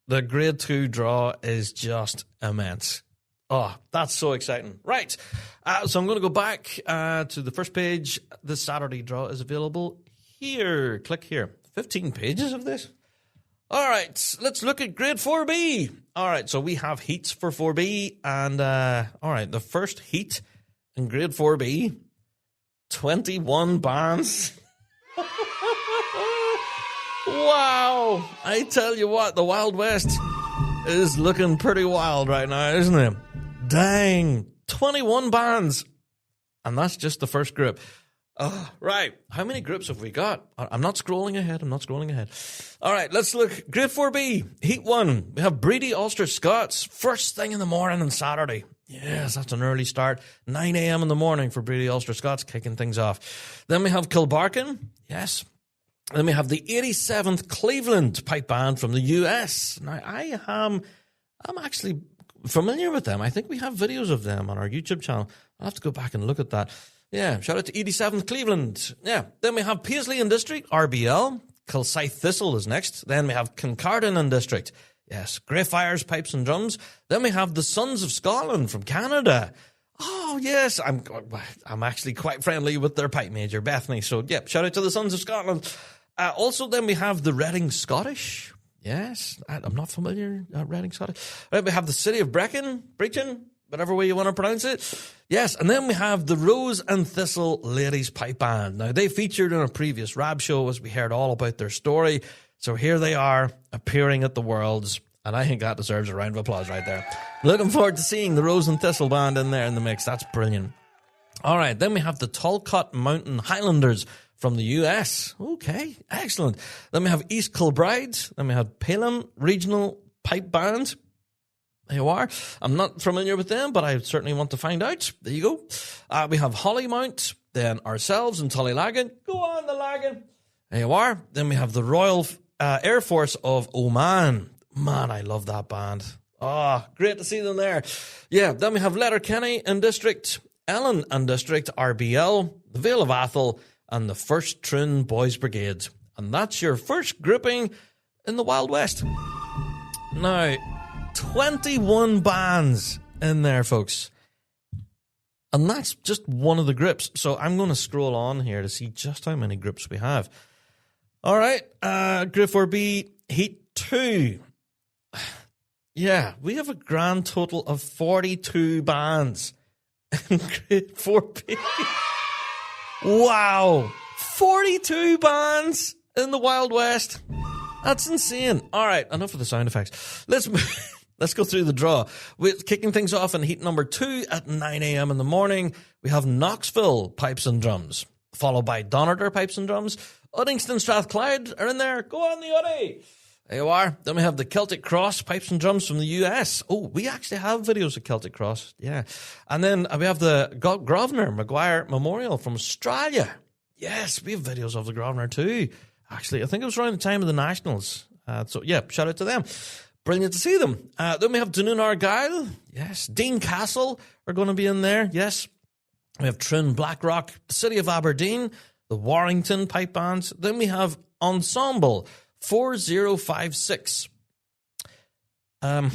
The Grade 2 draw is just immense. Oh, that's so exciting. Right. So I'm going to go back to the first page. The Saturday draw is available here. Click here. 15 pages of this. All right. Let's look at Grade 4B. All right. So we have heats for 4B. And, all right, the first heat in Grade 4B, 21 bands. Wow. I tell you what, the Wild West is looking pretty wild right now, isn't it? Dang. 21 bands. And that's just the first group. Right. How many groups have we got? I'm not scrolling ahead. All right, let's look. Grade 4B, Heat 1. We have Breedy Ulster Scots. First thing in the morning on Saturday. Yes, that's an early start. 9 a.m. in the morning for Breedy Ulster Scots, kicking things off. Then we have Kilbarkin. Yes. Then we have the 87th Cleveland Pipe Band from the US. Now, I'm actually familiar with them. I think we have videos of them on our YouTube channel. I'll have to go back and look at that. Yeah, shout out to 87th Cleveland. Yeah, then we have Paisley and District, RBL. Kilsyth Thistle is next. Then we have Kincardine and District. Yes, Greyfires, Pipes and Drums. Then we have the Sons of Scotland from Canada. Oh, yes, I'm actually quite friendly with their pipe major, Bethany. So, yeah, shout out to the Sons of Scotland. Also, then we have the Reading Scottish. Yes, I'm not familiar with Reading Scottish. Right, we have the City of Brechin, whatever way you want to pronounce it. Yes, and then we have the Rose and Thistle Ladies Pipe Band. Now, they featured in a previous Rab show as we heard all about their story. So here they are appearing at the Worlds, and I think that deserves a round of applause right there. Looking forward to seeing the Rose and Thistle Band in there in the mix. That's brilliant. All right, then we have the Talcott Mountain Highlanders from the US. Okay, excellent. Then we have East Kilbride. Then we have Pelham Regional Pipe Band. There you are. I'm not familiar with them, but I certainly want to find out. There you go. We have Hollymount, then ourselves in Tullylagan. Go on, the Lagan. There you are. Then we have the Royal Air Force of Oman. Man, I love that band. Oh, great to see them there. Yeah, then we have Letterkenny and District, Ellen and District, RBL, the Vale of Atholl, and the First Troon Boys Brigade. And that's your first grouping in the Wild West. Now, 21 bands in there, folks. And that's just one of the groups. So I'm going to scroll on here to see just how many groups we have. All right, Group 4B, Heat 2. Yeah, we have a grand total of 42 bands in Group 4B. Wow, 42 bands in the Wild West. That's insane. All right, enough of the sound effects. Let's go through the draw. We're kicking things off in heat number 2 at 9 a.m. in the morning. We have Knoxville Pipes and Drums, followed by Donaghadore Pipes and Drums. Uddingston Strathclyde are in there. Go on, the Uddy. There you are. Then we have the Celtic Cross Pipes and Drums from the US. Oh, we actually have videos of Celtic Cross. Yeah. And then we have the Grosvenor Maguire Memorial from Australia. Yes, we have videos of the Grosvenor too. Actually, I think it was around the time of the Nationals. So, yeah, shout out to them. Brilliant to see them. Then we have Dunoon Argyll. Yes. Dean Castle are going to be in there. Yes. We have Trin Blackrock, the City of Aberdeen, the Warrington Pipe Bands. Then we have Ensemble 4056. Now,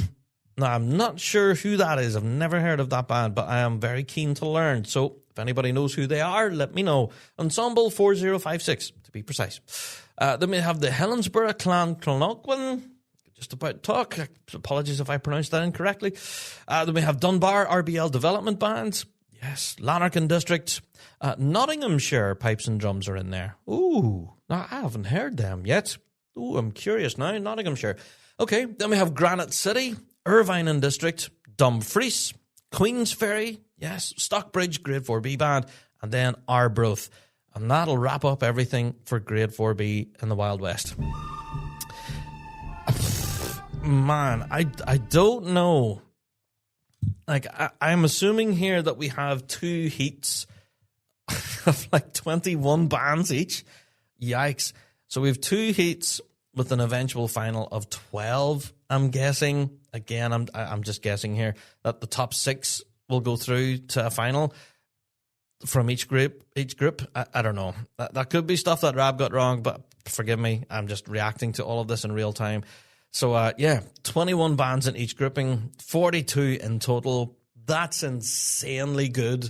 I'm not sure who that is. I've never heard of that band, but I am very keen to learn. So if anybody knows who they are, let me know. Ensemble 4056, to be precise. Then we have the Helensburgh Clan Clonockwin. Just about to talk. Apologies if I pronounced that incorrectly. Then we have Dunbar RBL Development Band. Yes, Lanark District. Nottinghamshire Pipes and Drums are in there. Ooh, I haven't heard them yet. Ooh, I'm curious now. Nottinghamshire. Okay, then we have Granite City, Irvine District, Dumfries, Queensferry, yes, Stockbridge Grade 4B Band, and then Arbroath. And that'll wrap up everything for Grade 4B in the Wild West. Man, I don't know. Like, I'm assuming here that we have 2 heats of like 21 bands each. Yikes. So we have 2 heats with an eventual final of 12, I'm guessing. Again, I'm just guessing here that the top 6 will go through to a final from each group. I don't know. That could be stuff that Rab got wrong, but forgive me. I'm just reacting to all of this in real time. So, 21 bands in each grouping, 42 in total. That's insanely good.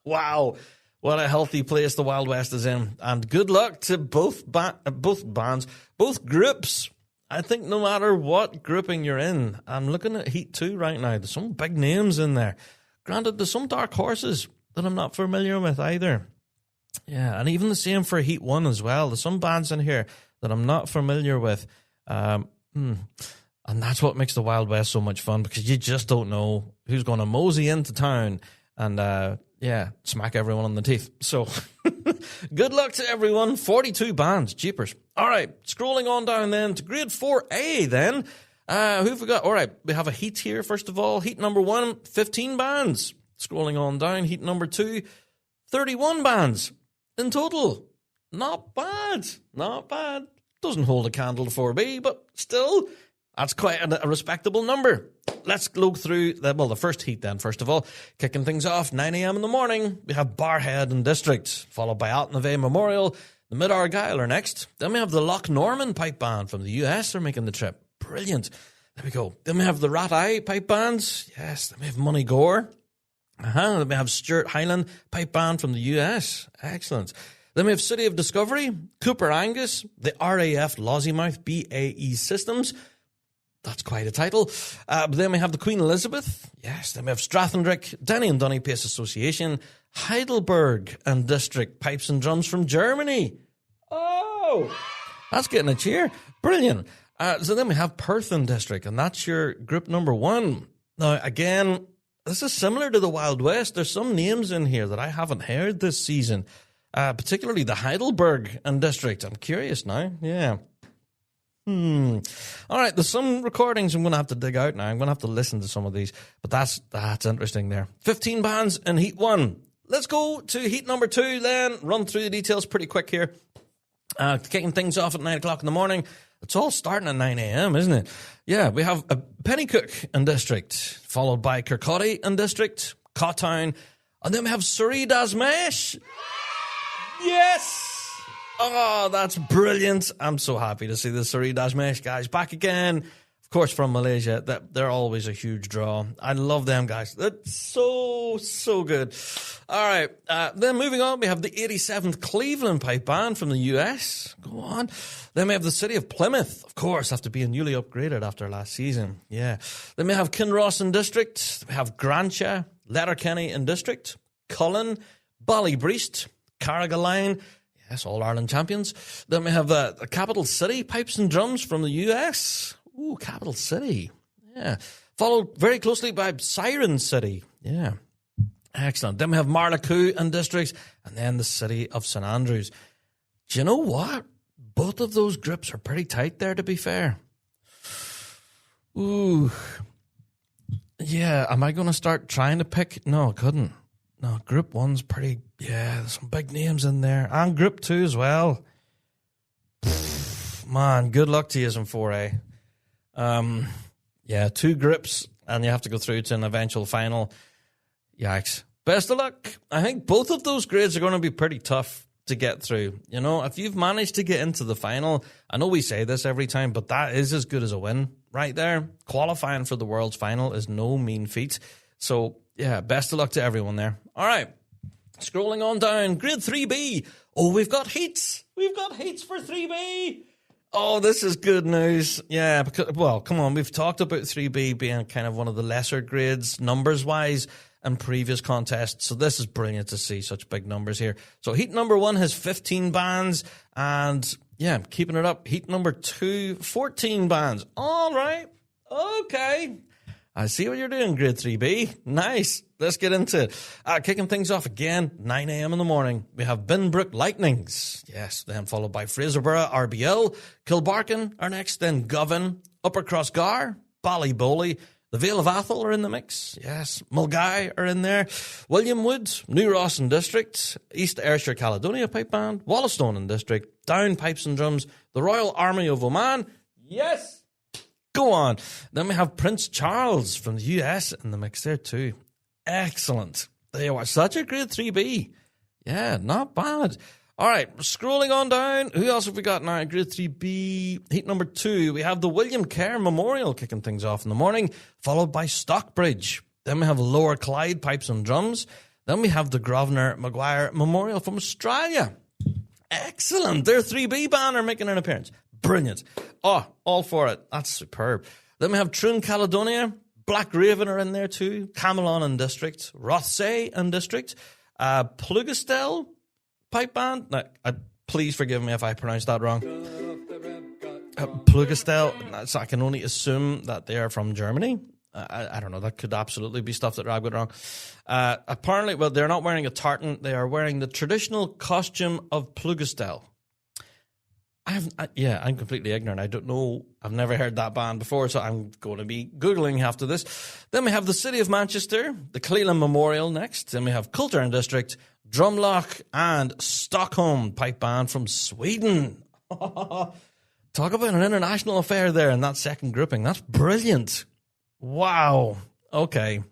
Wow. What a healthy place the Wild West is in. And good luck to both bands, both groups. I think no matter what grouping you're in, I'm looking at Heat 2 right now. There's some big names in there. Granted, there's some dark horses that I'm not familiar with either. Yeah, and even the same for Heat 1 as well. There's some bands in here that I'm not familiar with. And that's what makes the Wild West so much fun, because you just don't know who's going to mosey into town and, smack everyone on the teeth. So, good luck to everyone. 42 bands. Jeepers. All right, scrolling on down then to Grade 4A then. Who have we got? All right, we have a heat here, first of all. Heat number 1, 15 bands. Scrolling on down, heat number 2, 31 bands in total. Not bad. Not bad. Doesn't hold a candle to 4B, but still, that's quite a respectable number. Let's go through the first heat then, first of all. Kicking things off, 9 a.m. in the morning, we have Barrhead and District, followed by Altnavay Memorial. The Mid Argyll are next. Then we have the Loch Norman Pipe Band from the US are making the trip. Brilliant. There we go. Then we have the Rat Eye Pipe Bands. Yes, then we have Money Gore. Then we have Stuart Highland Pipe Band from the US. Excellent. Then we have City of Discovery, Cooper Angus, the RAF Lossiemouth BAE Systems. That's quite a title. Then we have the Queen Elizabeth. Yes. Then we have Strathendrick, Denny and Dunny Pace Association, Heidelberg and District Pipes and Drums from Germany. Oh, that's getting a cheer. Brilliant. So then we have Perth and District, and that's your group number 1. Now, again, this is similar to the Wild West. There's some names in here that I haven't heard this season. Particularly the Heidelberg and District. I'm curious now. Yeah. All right, there's some recordings I'm going to have to dig out now. I'm going to have to listen to some of these. But that's interesting there. 15 bands in Heat 1. Let's go to Heat number 2 then. Run through the details pretty quick here. Kicking things off at 9 o'clock in the morning. It's all starting at 9 a.m., isn't it? Yeah, we have Pennycook and District, followed by Kirkcaldy and District, Cawtown, and then we have Surrey Dasmesh. Yes! Oh, that's brilliant. I'm so happy to see the Surrey Dasmesh guys back again. Of course, from Malaysia. They're always a huge draw. I love them guys. They're so good. All right. Then moving on, we have the 87th Cleveland Pipe Band from the US. Go on. Then we have the City of Plymouth. Of course, after being newly upgraded after last season. Yeah. Then we have Kinross and District. We have Grantia, Letterkenny and District, Cullen, Ballybreast, Carrigaline, yes, All-Ireland champions. Then we have the Capital City Pipes and Drums from the US. Ooh, Capital City. Yeah. Followed very closely by Siren City. Yeah. Excellent. Then we have Marlaku and Districts, and then the City of St Andrews. Do you know what? Both of those groups are pretty tight there, to be fair. Ooh. Yeah, am I going to start trying to pick? No, I couldn't. No, Group 1's pretty, there's some big names in there. And Group 2 as well. Man, good luck to you in 4A. Yeah, 2 groups, and you have to go through to an eventual final. Yikes. Best of luck. I think both of those grades are going to be pretty tough to get through. You know, if you've managed to get into the final, I know we say this every time, but that is as good as a win right there. Qualifying for the world's final is no mean feat. So, yeah, best of luck to everyone there. All right. Scrolling on down, grade 3B. Oh, we've got heats. We've got heats for 3B. Oh, this is good news. Yeah, because, well, come on. We've talked about 3B being kind of one of the lesser grades, numbers-wise, in previous contests. So this is brilliant to see such big numbers here. So heat number 1 has 15 bands. And, yeah, keeping it up. Heat number 2, 14 bands. All right. Okay. I see what you're doing, grade 3B. Nice. Let's get into it. Kicking things off again, 9 a.m. in the morning. We have Binbrook Lightnings. Yes, then followed by Fraserburgh RBL. Kilbarkin are next, then Govan. Upper Crossgar, Ballybowly. The Vale of Athol are in the mix. Yes. Mulgai are in there. William Wood, New Rawson District. East Ayrshire Caledonia Pipe Band. Wollaston District. Down Pipes and Drums. The Royal Army of Oman. Yes. Go on. Then we have Prince Charles from the US in the mix there too. Excellent. They are such a grade 3B. Yeah, not bad. All right, scrolling on down. Who else have we got now? Grade 3B, heat number 2. We have the William Kerr Memorial kicking things off in the morning, followed by Stockbridge. Then we have Lower Clyde Pipes and Drums. Then we have the Grosvenor Maguire Memorial from Australia. Excellent. Their 3B banner making an appearance. Brilliant. Oh, all for it. That's superb. Then we have Troon Caledonia. Black Raven are in there too. Camelon and District. Rothsay and District. Plugastel Pipe Band. Now, please forgive me if I pronounced that wrong. Plugastel. So I can only assume that they are from Germany. I don't know. That could absolutely be stuff that Rab got wrong. Apparently, well, they're not wearing a tartan. They are wearing the traditional costume of Plugastel. I'm completely ignorant. I don't know. I've never heard that band before, so I'm going to be Googling after this. Then we have the City of Manchester, the Cleland Memorial next. Then we have Coulter District, Drumlock, and Stockholm Pipe Band from Sweden. Talk about an international affair there in that second grouping. That's brilliant. Wow. Okay.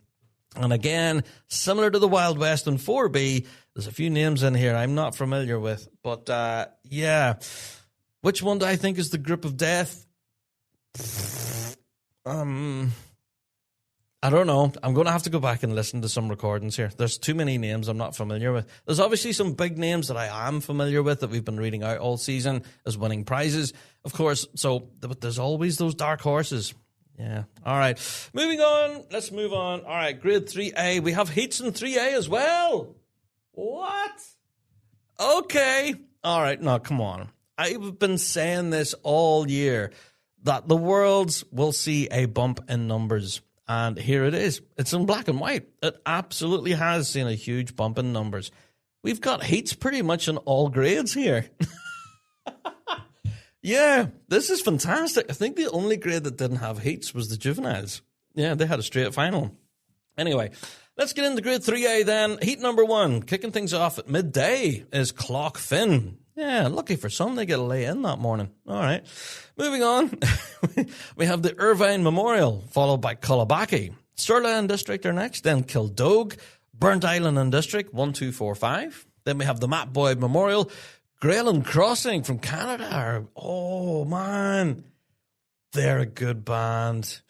And again, similar to the Wild West in 4B, there's a few names in here I'm not familiar with. But, yeah. Which one do I think is the Grip of Death? I don't know. I'm going to have to go back and listen to some recordings here. There's too many names I'm not familiar with. There's obviously some big names that I am familiar with that we've been reading out all season as winning prizes, of course. So, but there's always those dark horses. Yeah. All right. Moving on. Let's move on. All right. Grade 3A. We have heats in 3A as well. What? Okay. All right. No, come on. I've been saying this all year, that the Worlds will see a bump in numbers. And here it is. It's in black and white. It absolutely has seen a huge bump in numbers. We've got heats pretty much in all grades here. Yeah, this is fantastic. I think the only grade that didn't have heats was the juveniles. Yeah, they had a straight final. Anyway, let's get into grade 3A then. Heat number 1, kicking things off at midday, is Clock Finn. Yeah, lucky for some, they get a lay in that morning. All right. Moving on, we have the Irvine Memorial, followed by Cullabaki. Stirling District are next, then Kildogue, Burnt Island and District, 1, 2, 4, 5. Then we have the Matt Boyd Memorial, Greyland Crossing from Canada. Oh, man. They're a good band.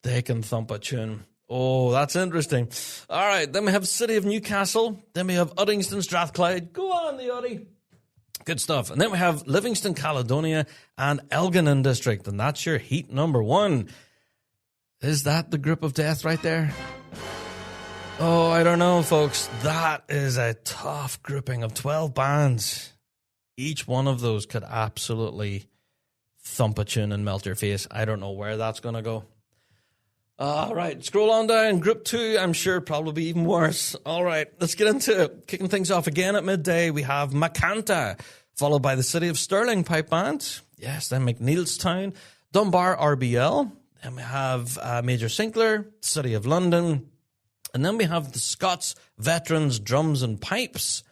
They can thump a tune. Oh, that's interesting. All right, then we have City of Newcastle. Then we have Uddingston Strathclyde. Go on, the Uddy. Good stuff. And then we have Livingston Caledonia and Elgin District. And that's your heat number 1. Is that the Grip of Death right there? Oh, I don't know, folks. That is a tough grouping of 12 bands. Each one of those could absolutely thump a tune and melt your face. I don't know where that's going to go. All right, scroll on down. Group 2, I'm sure probably even worse. All right, let's get into it. Kicking things off again at midday, we have Macanta, followed by the City of Stirling Pipe Band. Yes, then McNeilstown, Dunbar RBL. Then we have Major Sinclair, City of London. And then we have the Scots Veterans Drums and Pipes.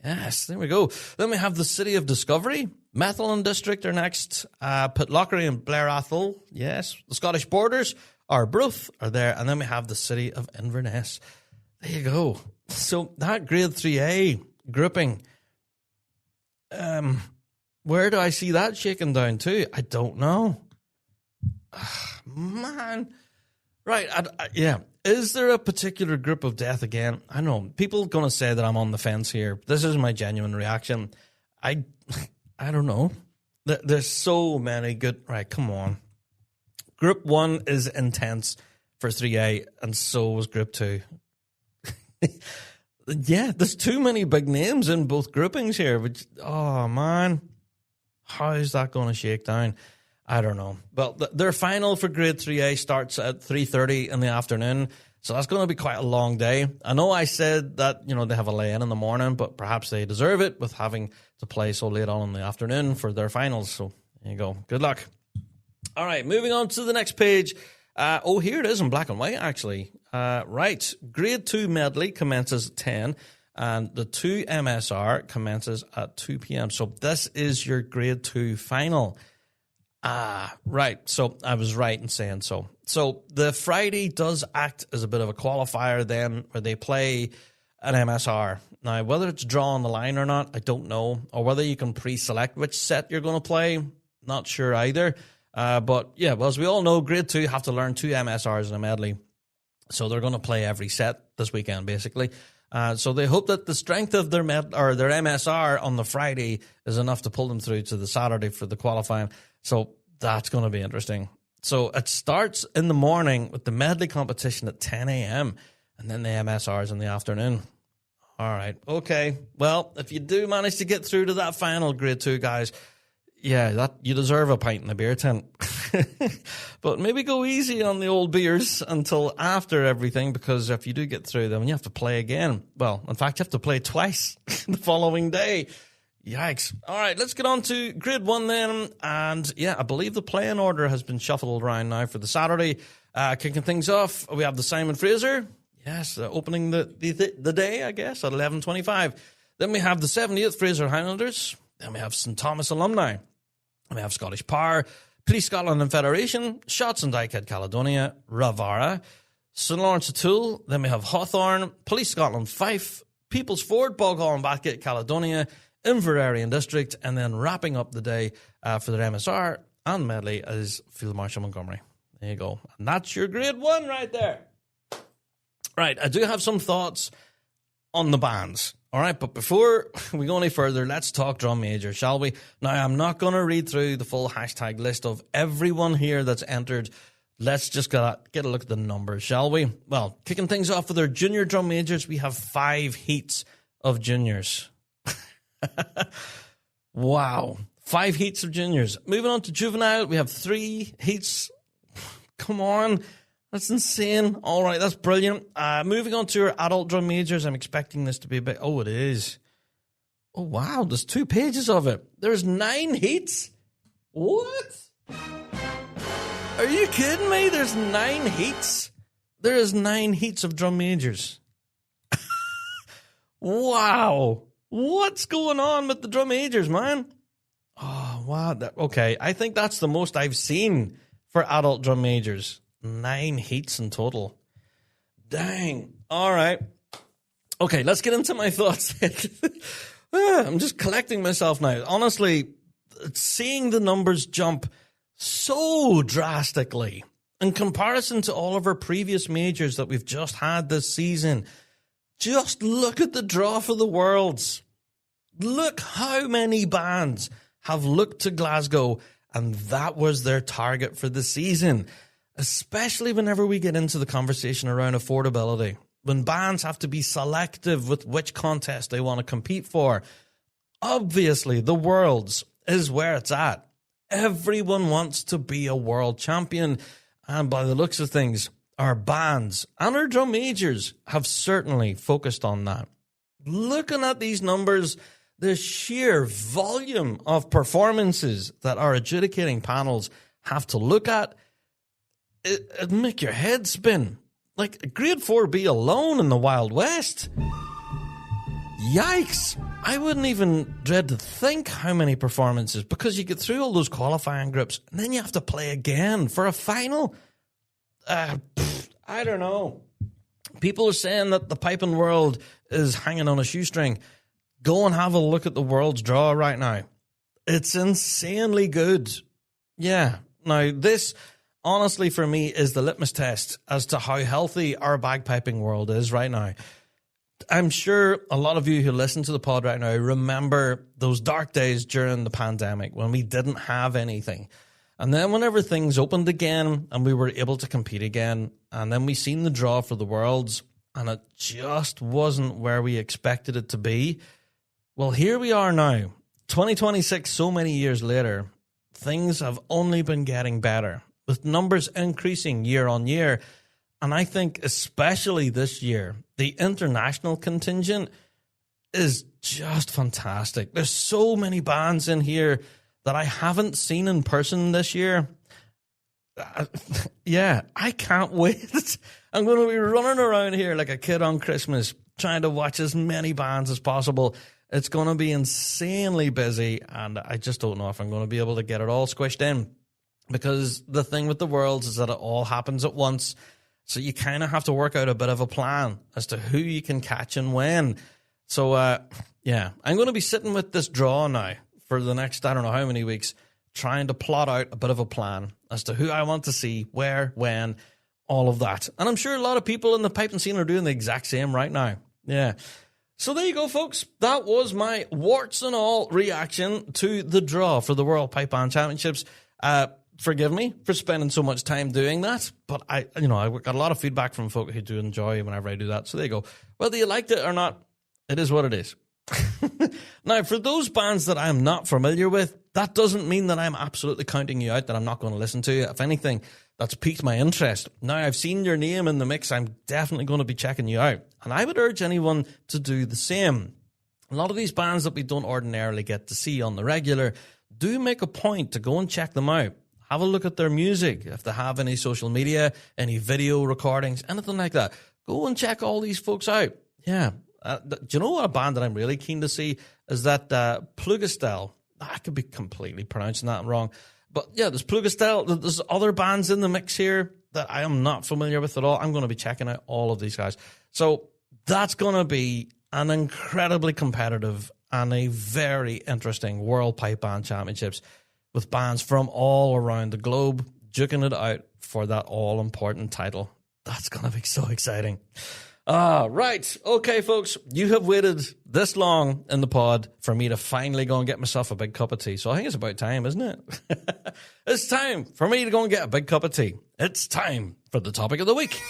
Yes, there we go. Then we have the City of Discovery. Methuen District are next. Pitlochry and Blair Athol. Yes. The Scottish Borders, Arbroath are there. And then we have the City of Inverness. There you go. So that Grade 3A grouping, where do I see that shaking down to? I don't know. Man. Right. Yeah. Is there a particular group of death again? I know people going to say that I'm on the fence here. This is my genuine reaction. I don't know. There's so many good. Right. Come on. Group 1 is intense for 3A, and so was Group 2. Yeah, there's too many big names in both groupings here. Which, oh man, how is that going to shake down? I don't know. Well, their final for Grade 3A starts at 3:30 in the afternoon, so that's going to be quite a long day. I know I said that, they have a lay-in in the morning, but perhaps they deserve it with having to play so late on in the afternoon for their finals. So there you go. Good luck. All right, moving on to the next page. Here it is in black and white, actually. Right, Grade 2 medley commences at 10, and the 2 MSR commences at 2 p.m. So this is your Grade 2 final. Right. So I was right in saying so. So the Friday does act as a bit of a qualifier then, where they play an MSR. Now, whether it's draw on the line or not, I don't know. Or whether you can pre-select which set you're going to play, not sure either. But yeah, well, as we all know, Grade 2 have to learn 2 MSRs in a medley. So they're going to play every set this weekend, basically. So they hope that the strength of their their MSR on the Friday is enough to pull them through to the Saturday for the qualifying. So that's going to be interesting. So it starts in the morning with the medley competition at 10 a.m. and then the MSRs in the afternoon. All right. Okay. Well, if you do manage to get through to that final, Grade 2 guys, yeah, that you deserve a pint in the beer tent. But maybe go easy on the old beers until after everything, because if you do get through them, you have to play again. Well, in fact, you have to play twice the following day. Yikes. All right, let's get on to Grade 1 then. And yeah, I believe the playing order has been shuffled around now for the Saturday. Kicking things off, we have the Simon Fraser. Yes, opening the day, I guess, at 11:25. Then we have the 78th Fraser Highlanders. Then we have St. Thomas Alumni. And we have Scottish Power, Police Scotland and Federation, Shots and Dykehead Caledonia, Ravara, St. Lawrence O'Toole. Then we have Hawthorne, Police Scotland Fife, People's Ford, Boghall and Bathgate Caledonia, Inverarian District, and then wrapping up the day for their MSR and medley is Field Marshal Montgomery. There you go. And that's your Grade 1 right there. Right, I do have some thoughts on the bands. All right, but before we go any further, let's talk drum major, shall we? Now, I'm not going to read through the full hashtag list of everyone here that's entered. Let's just get a look at the numbers, shall we? Well, kicking things off with our junior drum majors, we have 5 heats of juniors. Wow. 5 heats of juniors. Moving on to juvenile, we have 3 heats. Come on. That's insane. All right, that's brilliant. Moving on to our adult drum majors, I'm expecting this to be a bit... Oh, it is. Oh, wow, there's 2 pages of it. There's 9 heats? What? Are you kidding me? There's 9 heats? There is 9 heats of drum majors. Wow. What's going on with the drum majors, man? Oh, wow. Okay, I think that's the most I've seen for adult drum majors. 9 heats in total. Dang. All right. Okay, let's get into my thoughts. I'm just collecting myself now. Honestly, seeing the numbers jump so drastically in comparison to all of our previous majors that we've just had this season. Just look at the draw for the Worlds. Look how many bands have looked to Glasgow, and that was their target for the season. Especially whenever we get into the conversation around affordability, when bands have to be selective with which contest they want to compete for. Obviously, the Worlds is where it's at. Everyone wants to be a world champion, and by the looks of things, our bands and our drum majors have certainly focused on that. Looking at these numbers, the sheer volume of performances that our adjudicating panels have to look at, it'd make your head spin. Like Grade 4B alone in the Wild West. Yikes. I wouldn't even dread to think how many performances, because you get through all those qualifying groups and then you have to play again for a final. I don't know. People are saying that the piping world is hanging on a shoestring. Go and have a look at the world's draw right now. It's insanely good. Yeah. Now, this, honestly, for me, is the litmus test as to how healthy our bagpiping world is right now. I'm sure a lot of you who listen to the pod right now remember those dark days during the pandemic when we didn't have anything. And then whenever things opened again and we were able to compete again, and then we seen the draw for the Worlds, and it just wasn't where we expected it to be. Well, here we are now, 2026, so many years later. Things have only been getting better, with numbers increasing year on year. And I think especially this year, the international contingent is just fantastic. There's so many bands in here that I haven't seen in person this year. Yeah, I can't wait. I'm going to be running around here like a kid on Christmas, trying to watch as many bands as possible. It's going to be insanely busy, and I just don't know if I'm going to be able to get it all squished in, because the thing with the Worlds is that it all happens at once. So you kind of have to work out a bit of a plan as to who you can catch and when. So, yeah, I'm going to be sitting with this draw now for the next, I don't know how many weeks, trying to plot out a bit of a plan as to who I want to see, where, when, all of that. And I'm sure a lot of people in the piping scene are doing the exact same right now. Yeah. So there you go, folks. That was my warts and all reaction to the draw for the World Pipe Band Championships. Forgive me for spending so much time doing that, but I got a lot of feedback from folk who do enjoy whenever I do that. So there you go. Whether you liked it or not, it is what it is. Now, for those bands that I'm not familiar with, that doesn't mean that I'm absolutely counting you out, that I'm not going to listen to you. If anything, that's piqued my interest. Now I've seen your name in the mix, I'm definitely going to be checking you out. And I would urge anyone to do the same. A lot of these bands that we don't ordinarily get to see on the regular, do make a point to go and check them out. Have a look at their music. If they have any social media, any video recordings, anything like that, go and check all these folks out. Yeah. Do you know what a band that I'm really keen to see is that Plugastel. I could be completely pronouncing that wrong. But yeah, there's Plugastel. There's other bands in the mix here that I am not familiar with at all. I'm going to be checking out all of these guys. So that's going to be an incredibly competitive and a very interesting World Pipe Band Championships with bands from all around the globe duking it out for that all-important title. That's going to be so exciting. Right. Okay, folks, you have waited this long in the pod for me to finally go and get myself a big cup of tea. So I think it's about time, isn't it? It's time for me to go and get a big cup of tea. It's time for the topic of the week.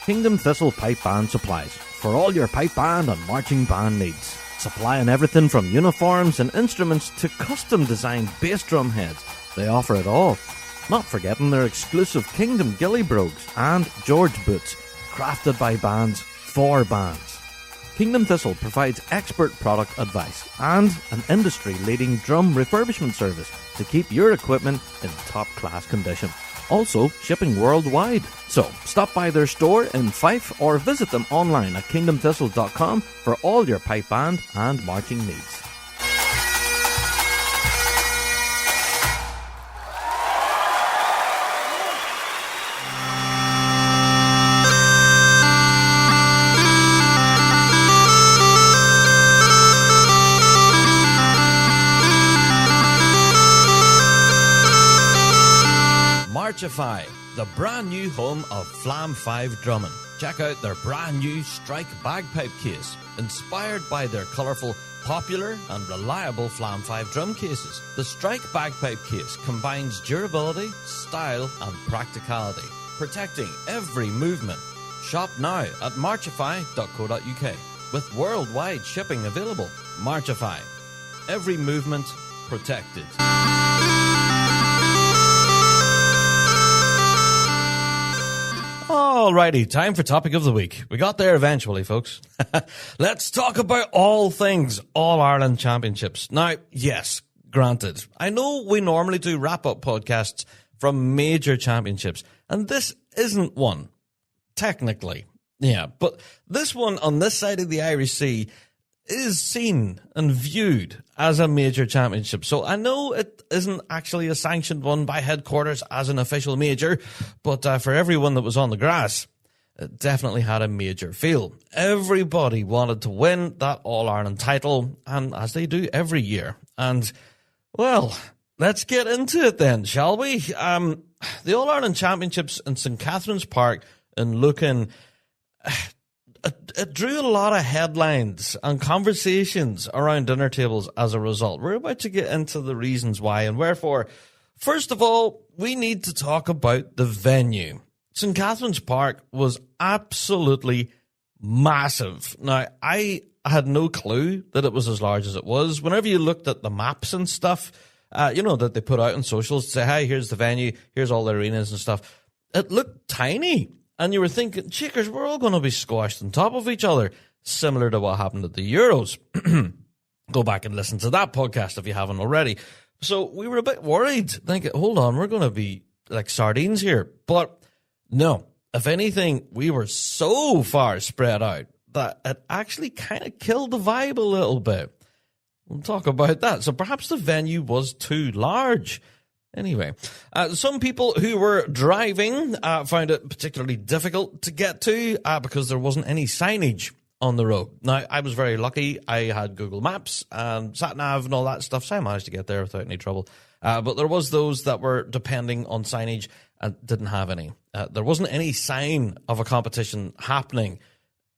Kingdom Thistle Pipe Band Supplies for all your pipe band and marching band needs. Supplying everything from uniforms and instruments to custom designed bass drum heads. They offer it all. Not forgetting their exclusive Kingdom Ghillie Brogues and George Boots, crafted by bands for bands. Kingdom Thistle provides expert product advice and an industry-leading drum refurbishment service to keep your equipment in top-class condition. Also, shipping worldwide. So, stop by their store in Fife or visit them online at kingdomthistle.com for all your pipe band and marching needs. Marchify, the brand new home of Flam 5 drumming. Check out their brand new Strike bagpipe case, inspired by their colourful, popular and reliable Flam 5 drum cases. The Strike bagpipe case combines durability, style and practicality, protecting every movement. Shop now at marchify.co.uk with worldwide shipping available. Marchify, every movement protected. Alrighty, time for topic of the week. We got there eventually, folks. Let's talk about all things All-Ireland Championships. Now, yes, granted, I know we normally do wrap-up podcasts from major championships, and this isn't one. technically. Yeah, but this one on this side of the Irish Sea is seen and viewed as a major championship. So I know it isn't actually a sanctioned one by headquarters as an official major, but for everyone that was on the grass, it definitely had a major feel. Everybody wanted to win that All-Ireland title, and as they do every year. And, well, let's get into it then, shall we? The All-Ireland Championships in St. Catherine's Park in Lucan, it drew a lot of headlines and conversations around dinner tables as a result. We're about to get into the reasons why and wherefore. First of all, we need to talk about the venue. St. Catherine's Park was absolutely massive. Now, I had no clue that it was as large as it was. Whenever you looked at the maps and stuff, that they put out on socials to say, hey, here's the venue, here's all the arenas and stuff, it looked tiny. And you were thinking, cheekers, we're all going to be squashed on top of each other, similar to what happened at the Euros. Go back and listen to that podcast if you haven't already. So we were a bit worried, thinking, hold on, we're going to be like sardines here. But no, if anything, we were so far spread out that it actually kind of killed the vibe a little bit. We'll talk about that. So perhaps the venue was too large. Anyway, some people who were driving found it particularly difficult to get to because there wasn't any signage on the road. Now, I was very lucky. I had Google Maps and sat-nav and all that stuff, so I managed to get there without any trouble. But there was those that were depending on signage and didn't have any. There wasn't any sign of a competition happening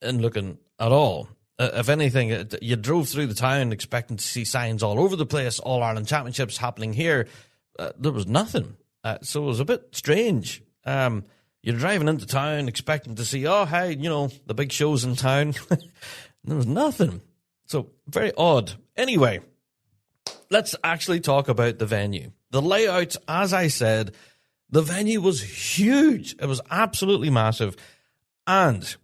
in Lucan at all. If anything, you drove through the town expecting to see signs all over the place, All-Ireland Championships happening here. There was nothing. So it was a bit strange. You're driving into town expecting to see, oh, hey, the big show's in town. There was nothing. So very odd. Anyway, let's actually talk about the venue. The layout, as I said, the venue was huge. It was absolutely massive. And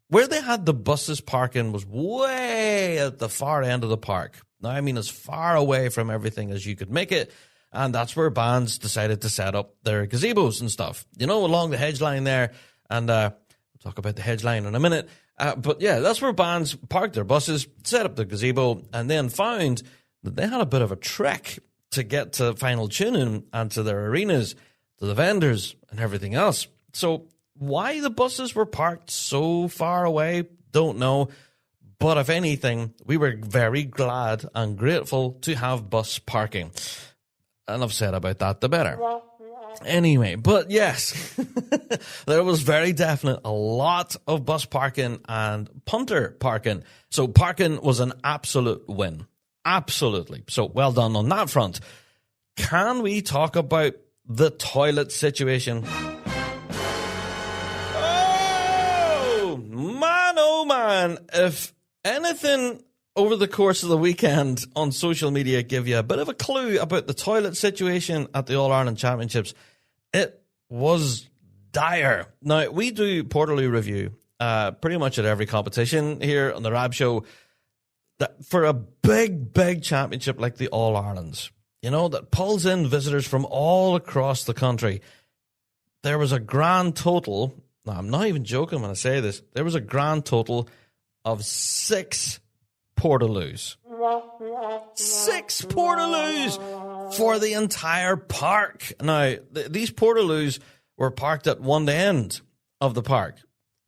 where they had the buses parking was way at the far end of the park. Now, I mean, as far away from everything as you could make it. And that's where bands decided to set up their gazebos and stuff, along the hedge line there. And we'll talk about the hedge line in a minute. But yeah, that's where bands parked their buses, set up the gazebo, and then found that they had a bit of a trek to get to final tuning and to their arenas, to the vendors and everything else. So why the buses were parked so far away, don't know. But if anything, we were very glad and grateful to have bus parking. Enough said about that, the better. Anyway, but yes, there was very definite a lot of bus parking and punter parking. So parking was an absolute win. Absolutely. So well done on that front. Can we talk about the toilet situation? Oh man, if anything over the course of the weekend on social media give you a bit of a clue about the toilet situation at the All-Ireland Championships, it was dire. Now, we do Portaloo review pretty much at every competition here on the Rab Show. That for a big championship like the All-Irelands, that pulls in visitors from all across the country, there was a grand total, now I'm not even joking when I say this, there was a grand total of 6 Portaloos. 6 Portaloos for the entire park. Now, these Portaloos were parked at one end of the park.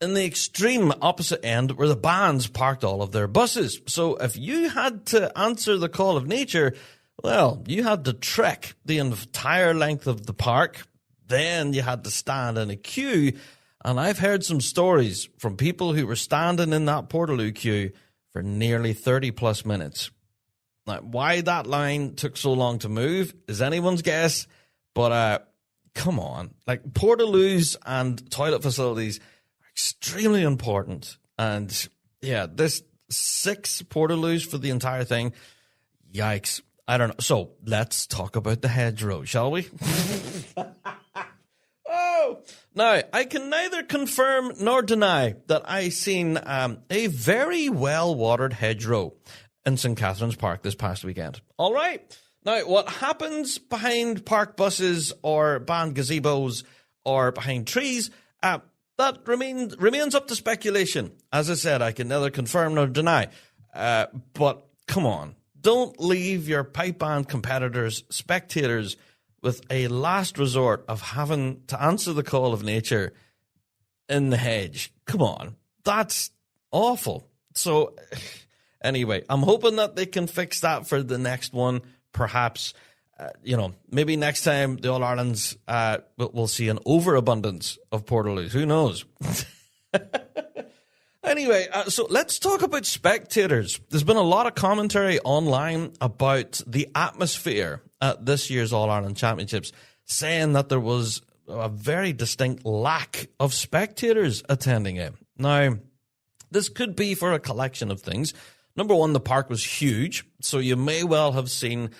In the extreme opposite end where the bands parked all of their buses. So if you had to answer the call of nature, well, you had to trek the entire length of the park. Then you had to stand in a queue. And I've heard some stories from people who were standing in that Portaloo queue for nearly 30 plus minutes. Now, why that line took so long to move is anyone's guess, but come on. Like, Portaloos and toilet facilities are extremely important. And yeah, this 6 Portaloos for the entire thing, yikes. I don't know. So let's talk about the hedgerow, shall we? Now, I can neither confirm nor deny that I seen a very well-watered hedgerow in St. Catherine's Park this past weekend. All right. Now, what happens behind park buses or band gazebos or behind trees, that remains up to speculation. As I said, I can neither confirm nor deny. But come on, don't leave your pipe band competitors, spectators, with a last resort of having to answer the call of nature in the hedge. Come on, that's awful. So anyway, I'm hoping that they can fix that for the next one. Perhaps, maybe next time the All-Irelands, we'll see an overabundance of Portaloos. Who knows? Anyway, so let's talk about spectators. There's been a lot of commentary online about the atmosphere at this year's All-Ireland Championships, saying that there was a very distinct lack of spectators attending it. Now, this could be for a collection of things. Number one, the park was huge, so you may well have seen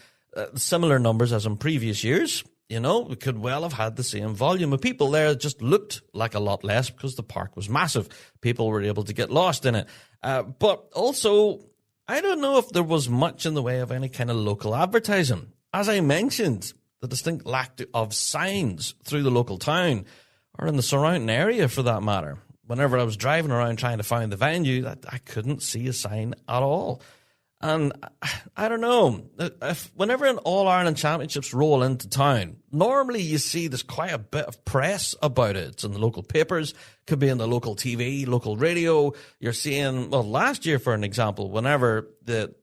similar numbers as in previous years. You know, we could well have had the same volume of people there. It just looked like a lot less because the park was massive. People were able to get lost in it. But also, I don't know if there was much in the way of any kind of local advertising. As I mentioned, the distinct lack of signs through the local town or in the surrounding area for that matter. Whenever I was driving around trying to find the venue, I couldn't see a sign at all. And I don't know, whenever an All-Ireland Championships roll into town, normally you see there's quite a bit of press about it. It's in the local papers, could be in the local TV, local radio. You're seeing, well, last year, for an example, whenever the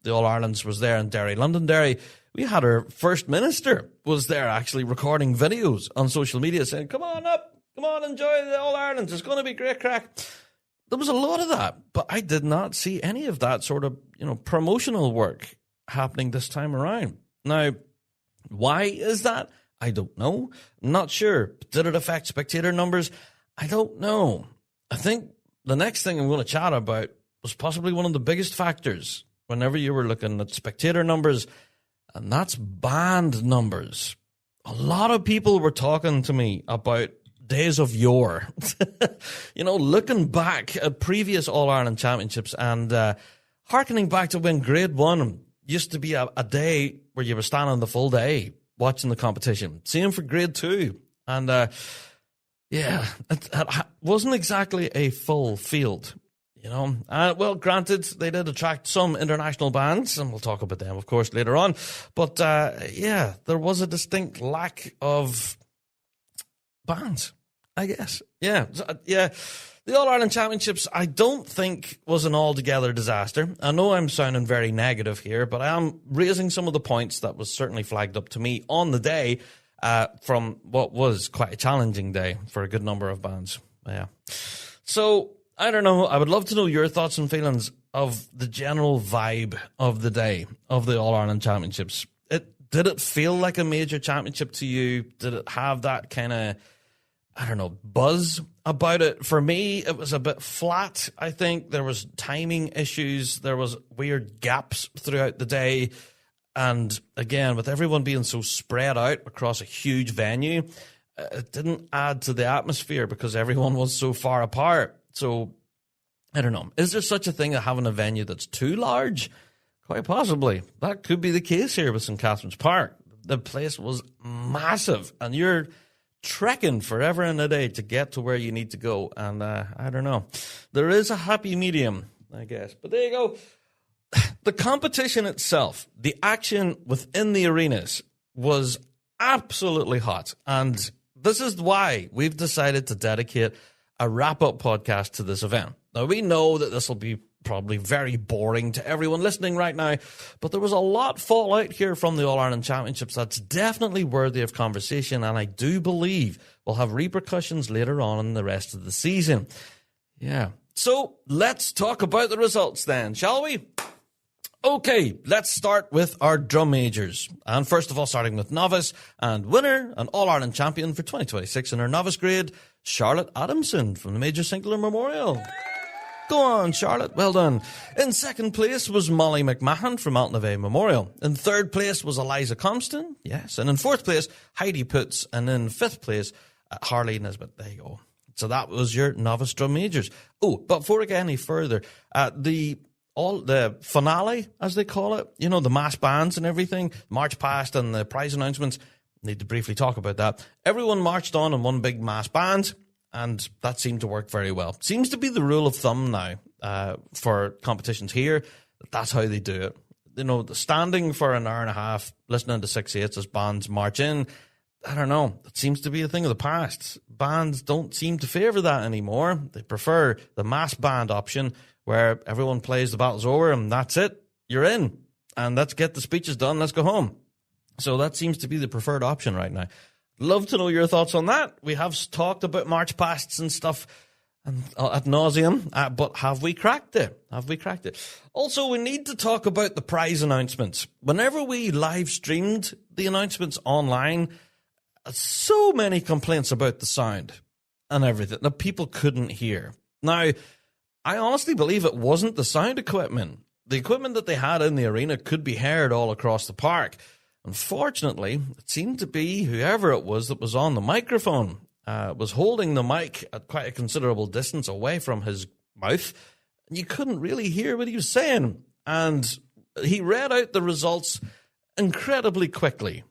All-Irelands was there in Derry, Londonderry, we had our First Minister was there actually recording videos on social media saying, come on up, come on, enjoy the All-Irelands, it's going to be great crack. There was a lot of that, but I did not see any of that sort of, promotional work happening this time around. Now, why is that? I don't know. Not sure. Did it affect spectator numbers? I don't know. I think the next thing I'm going to chat about was possibly one of the biggest factors whenever you were looking at spectator numbers, and that's band numbers. A lot of people were talking to me about days of yore, looking back at previous All-Ireland Championships and hearkening back to when Grade 1 used to be a day where you were standing the full day watching the competition. Same for Grade 2. And, it wasn't exactly a full field, well, granted, they did attract some international bands, and we'll talk about them, of course, later on. But, there was a distinct lack of bands, I guess. Yeah. The All-Ireland Championships, I don't think was an altogether disaster. I know I'm sounding very negative here, but I am raising some of the points that was certainly flagged up to me on the day from what was quite a challenging day for a good number of bands. Yeah. So, I don't know. I would love to know your thoughts and feelings of the general vibe of the day of the All-Ireland Championships. Did it feel like a major championship to you? Did it have that kind of, buzz about it? For me, it was a bit flat, I think. There was timing issues. There was weird gaps throughout the day. And again, with everyone being so spread out across a huge venue, it didn't add to the atmosphere because everyone was so far apart. So, I don't know. Is there such a thing as having a venue that's too large? Quite possibly. That could be the case here with St. Catherine's Park. The place was massive, and you're trekking forever and a day to get to where you need to go. And I don't know. There is a happy medium, I guess. But there you go. The competition itself, the action within the arenas was absolutely hot. And this is why we've decided to dedicate a wrap-up podcast to this event. Now, we know that this will be probably very boring to everyone listening right now, but there was a lot fall out here from the All-Ireland Championships that's definitely worthy of conversation, and I do believe will have repercussions later on in the rest of the season. Yeah. So, let's talk about the results then, shall we? Okay, let's start with our drum majors. And first of all, starting with novice and winner and All-Ireland champion for 2026 in her novice grade, Charlotte Adamson from the Major Sinclair Memorial. Go on, Charlotte. Well done. In second place was Molly McMahon from Altnavay Memorial. In third place was Eliza Compston. Yes. And in fourth place, Heidi Putz. And in fifth place, Harley Nesbitt. There you go. So that was your novice drum majors. Oh, but before I get any further, the finale, as they call it, the mass bands and everything, march past and the prize announcements, need to briefly talk about that. Everyone marched on in one big mass band. and that seemed to work very well. Seems to be the rule of thumb now for competitions here. That's how they do it. You know, the standing for an hour and a half, listening to 6/8 as bands march in, I don't know. It seems to be a thing of the past. Bands don't seem to favour that anymore. They prefer the mass band option where everyone plays the battles over and that's it. You're in. And let's get the speeches done. Let's go home. So that seems to be the preferred option right now. Love to know your thoughts on that. We have talked about march pasts and stuff ad nauseum, but have we cracked it? Have we cracked it? Also, we need to talk about the prize announcements. Whenever we live streamed the announcements online, so many complaints about the sound and everything that people couldn't hear. Now, I honestly believe it wasn't the sound equipment. The equipment that they had in the arena could be heard all across the park. Unfortunately, it seemed to be whoever it was that was on the microphone was holding the mic at quite a considerable distance away from his mouth. And you couldn't really hear what he was saying. And he read out the results incredibly quickly.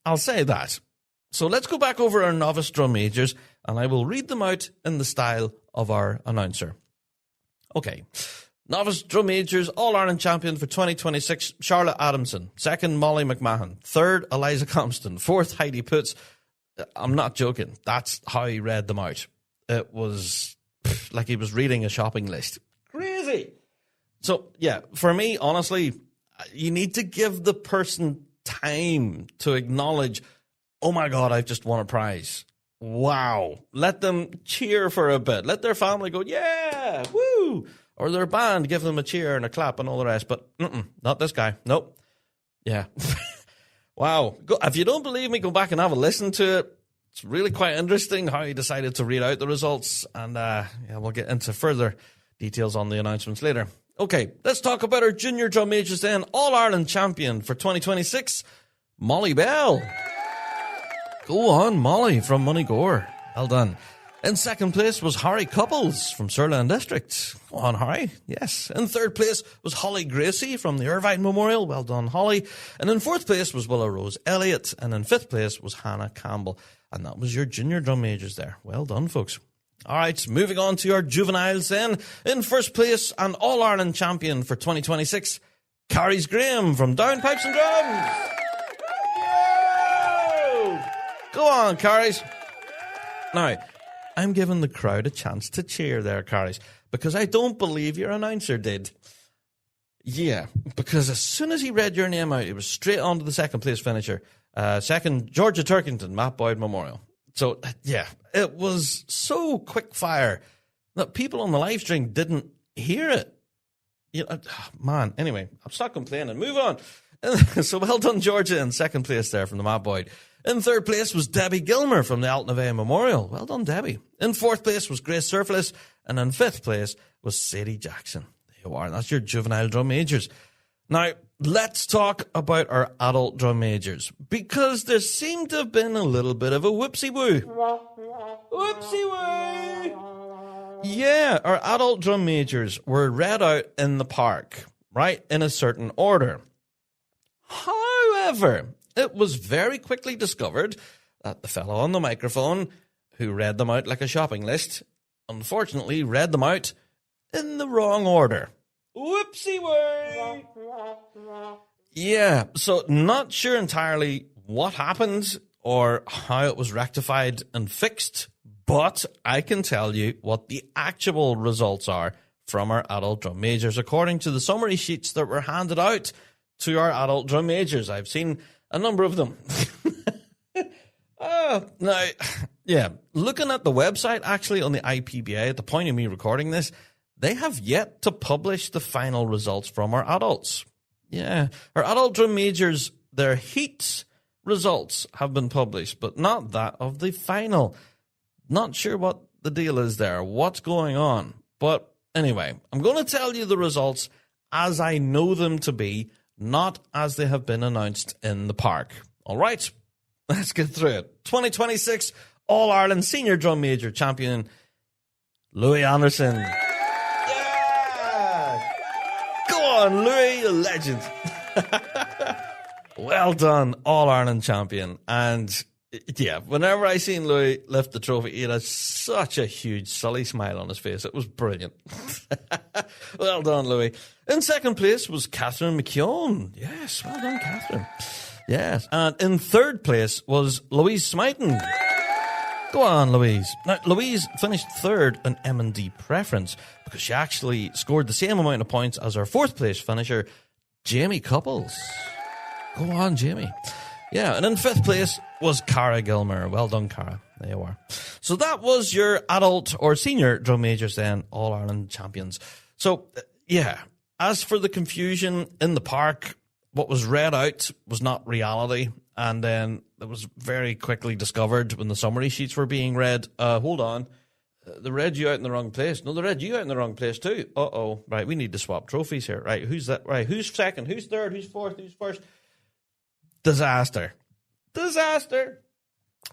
I'll say that. So let's go back over our novice drum majors, and I will read them out in the style of our announcer. Okay. Novice drum majors, All-Ireland champion for 2026, Charlotte Adamson. Second, Molly McMahon. Third, Eliza Compston. Fourth, Heidi Putz. I'm not joking. That's how he read them out. It was like he was reading a shopping list. Crazy. So, yeah, for me, honestly, you need to give the person time to acknowledge, oh my God, I've just won a prize. Wow. Let them cheer for a bit. Let their family go, yeah, woo. Or their band, give them a cheer and a clap and all the rest. But not this guy. Nope. Yeah. Wow. If you don't believe me, go back and have a listen to it. It's really quite interesting how he decided to read out the results. And we'll get into further details on the announcements later. Okay, let's talk about our junior drum majors then. All-Ireland champion for 2026, Molly Bell. Go on, Molly from Moneygore. Well done. In second place was Harry Couples from Sirland District. Go on, Harry. Yes. In third place was Holly Gracie from the Irvine Memorial. Well done, Holly. And in fourth place was Willow Rose Elliott. And in fifth place was Hannah Campbell. And that was your junior drum majors there. Well done, folks. All right, moving on to our juveniles then. In first place, an All-Ireland champion for 2026, Carries Graham from Down Pipes and Drums. Whoa! Go on, Carries. Now, I'm giving the crowd a chance to cheer there, Carries, because I don't believe your announcer did. Yeah, because as soon as he read your name out, he was straight on to the second place finisher. Second, Georgia Turkington, Matt Boyd Memorial. So, yeah, it was so quick fire that people on the live stream didn't hear it. You know, man, anyway, I'll stop complaining. Move on. So well done, Georgia, in second place there from the Matt Boyd. In third place was Debbie Gilmer from the Altnavea Memorial. Well done, Debbie. In fourth place was Grace Surfless. And in fifth place was Sadie Jackson. There you are. That's your juvenile drum majors. Now, let's talk about our adult drum majors, because there seemed to have been a little bit of a whoopsie-woo. Whoopsie-woo! Yeah, our adult drum majors were read out in the park, right, in a certain order. However, it was very quickly discovered that the fellow on the microphone who read them out like a shopping list, unfortunately read them out in the wrong order. Whoopsie-woo! Yeah, so not sure entirely what happened or how it was rectified and fixed, but I can tell you what the actual results are from our adult drum majors according to the summary sheets that were handed out to our adult drum majors. I've seen a number of them. Now, yeah, looking at the website, actually, on the IPBA, at the point of me recording this, they have yet to publish the final results from our adults. Yeah, our adult drum majors, their heats results have been published, but not that of the final. Not sure what the deal is there, what's going on. But anyway, I'm going to tell you the results as I know them to be, not as they have been announced in the park. All right, let's get through it. 2026 All-Ireland Senior Drum Major Champion, Louis Anderson. Yeah! Go on, Louis, the legend. Well done, All-Ireland champion. And Yeah, whenever I seen Louis lift the trophy, he had such a huge sully smile on his face. It was brilliant. Well done, Louis. In second place was Catherine McKeown. Yes, well done, Catherine. Yes. And in third place was Louise Smighton. Go on, Louise. Now, Louise finished third in M&D preference because she actually scored the same amount of points as her fourth place finisher, Jamie Couples. Go on, Jamie. Yeah, and in fifth place was Cara Gilmer. Well done, Cara. There you are. So that was your adult or senior drum majors then, All-Ireland champions. So, yeah, as for the confusion in the park, what was read out was not reality. And then it was very quickly discovered when the summary sheets were being read. Hold on. They read you out in the wrong place. No, they read you out in the wrong place too. Uh-oh. Right, we need to swap trophies here. Right, who's that? Right, who's second? Who's third? Who's fourth? Who's first? Disaster.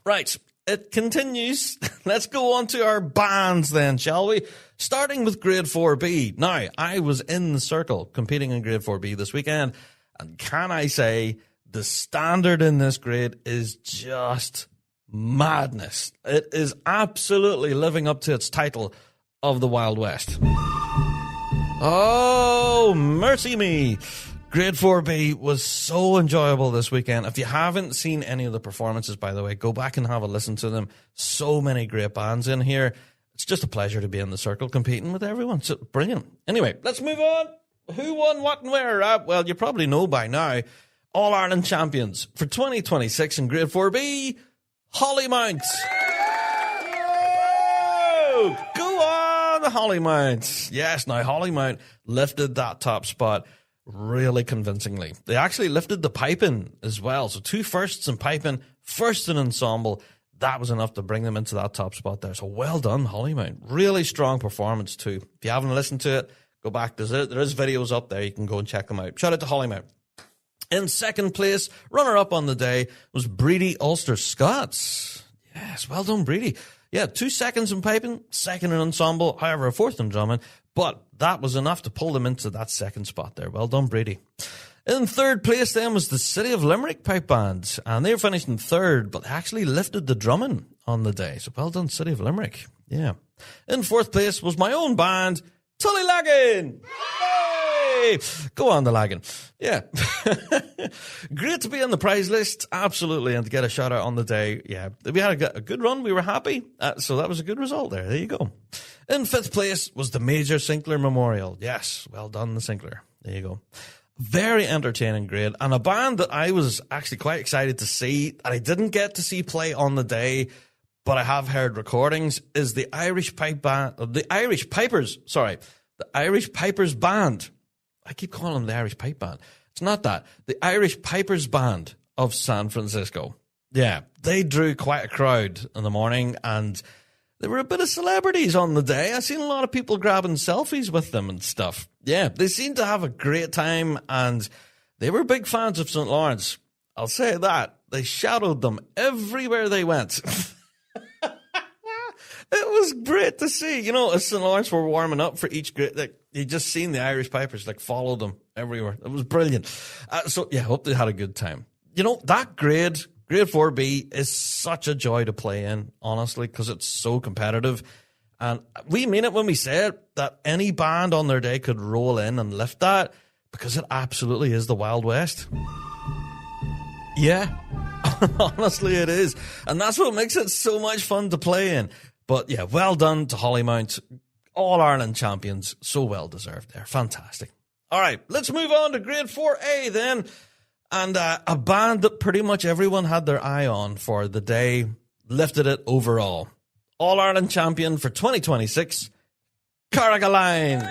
Right, it continues. Let's go on to our bands then, shall we? Starting with Grade 4B. Now, I was in the circle competing in Grade 4B this weekend, and can I say the standard in this grade is just madness. It is absolutely living up to its title of the Wild West. Oh, mercy me. Grade 4B was so enjoyable this weekend. If you haven't seen any of the performances, by the way, go back and have a listen to them. So many great bands in here. It's just a pleasure to be in the circle competing with everyone. So brilliant. Anyway, let's move on. Who won what and where? Well, you probably know by now. All-Ireland champions for 2026 in Grade 4B, Hollymount. Oh, go on, the Hollymount. Yes, now Hollymount lifted that top spot really convincingly. They actually lifted the piping as well. So 2 firsts in piping, first in ensemble. That was enough to bring them into that top spot there. So well done, Hollymount. Really strong performance too. If you haven't listened to it, go back. There is videos up there. You can go and check them out. Shout out to Hollymount. In second place, runner-up on the day, was Breedy Ulster Scots. Yes, well done, Breedy. Yeah, 2 seconds in piping, second in ensemble, however, a fourth in drumming. But that was enough to pull them into that second spot there. Well done, Brady. In third place then was the City of Limerick Pipe Band. And they finished in third, but they actually lifted the drumming on the day. So well done, City of Limerick. Yeah. In fourth place was my own band, Tully Lagan. Hey! Go on, the Lagan. Yeah. Great to be on the prize list. Absolutely. And to get a shout out on the day. Yeah. We had a good run. We were happy. So that was a good result there. There you go. In fifth place was the Major Sinclair Memorial. Yes. Well done, the Sinclair. There you go. Very entertaining grade. And a band that I was actually quite excited to see, and I didn't get to see play on the day, but I have heard recordings, is the Irish Pipe Band, the Irish Pipers Band. I keep calling them the Irish Pipe Band. It's not that. The Irish Pipers Band of San Francisco. Yeah, they drew quite a crowd in the morning, and there were a bit of celebrities on the day. I seen a lot of people grabbing selfies with them and stuff. Yeah, they seemed to have a great time, and they were big fans of St. Lawrence. I'll say that. They shadowed them everywhere they went. It was great to see. You know, as St. Lawrence were warming up for each grade, like, you just seen the Irish Pipers, like, follow them everywhere. It was brilliant. So, yeah, hope they had a good time. You know, that grade 4B, is such a joy to play in, honestly, because it's so competitive. And we mean it when we say it, that any band on their day could roll in and lift that, because it absolutely is the Wild West. Yeah, honestly it is. And that's what makes it so much fun to play in. But yeah, well done to Hollymount. All-Ireland champions. So well deserved there. Fantastic. All right, let's move on to Grade 4A then. And a band that pretty much everyone had their eye on for the day, lifted it overall. All-Ireland champion for 2026, Carrigaline.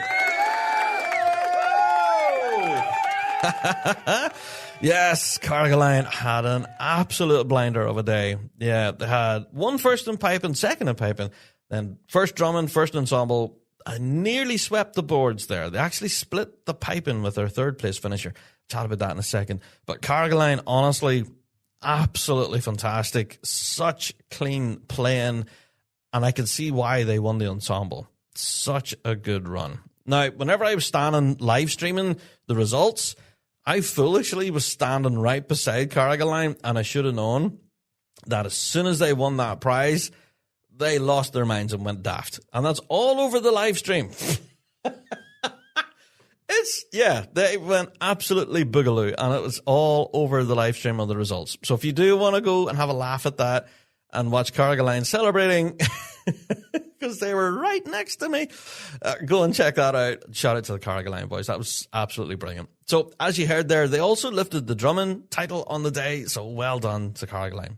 Yes, Carrigaline had an absolute blinder of a day. Yeah, they had 1 first in piping, 2nd in piping, then first drumming, first ensemble. I nearly swept the boards there. They actually split the piping with their 3rd place finisher. Chat about that in a second. But Carrigaline, honestly, absolutely fantastic. Such clean playing, and I can see why they won the ensemble. Such a good run. Now, whenever I was standing live streaming the results, I foolishly was standing right beside Carrigaline, and I should have known. that as soon as they won that prize, they lost their minds and went daft. And that's all over the live stream. They went absolutely boogaloo, and it was all over the live stream of the results. So if you do want to go and have a laugh at that and watch Carrigaline celebrating because they were right next to me, go and check that out. Shout out to the Carrigaline boys. That was absolutely brilliant. So as you heard there, they also lifted the drumming title on the day. So well done to Carrigaline.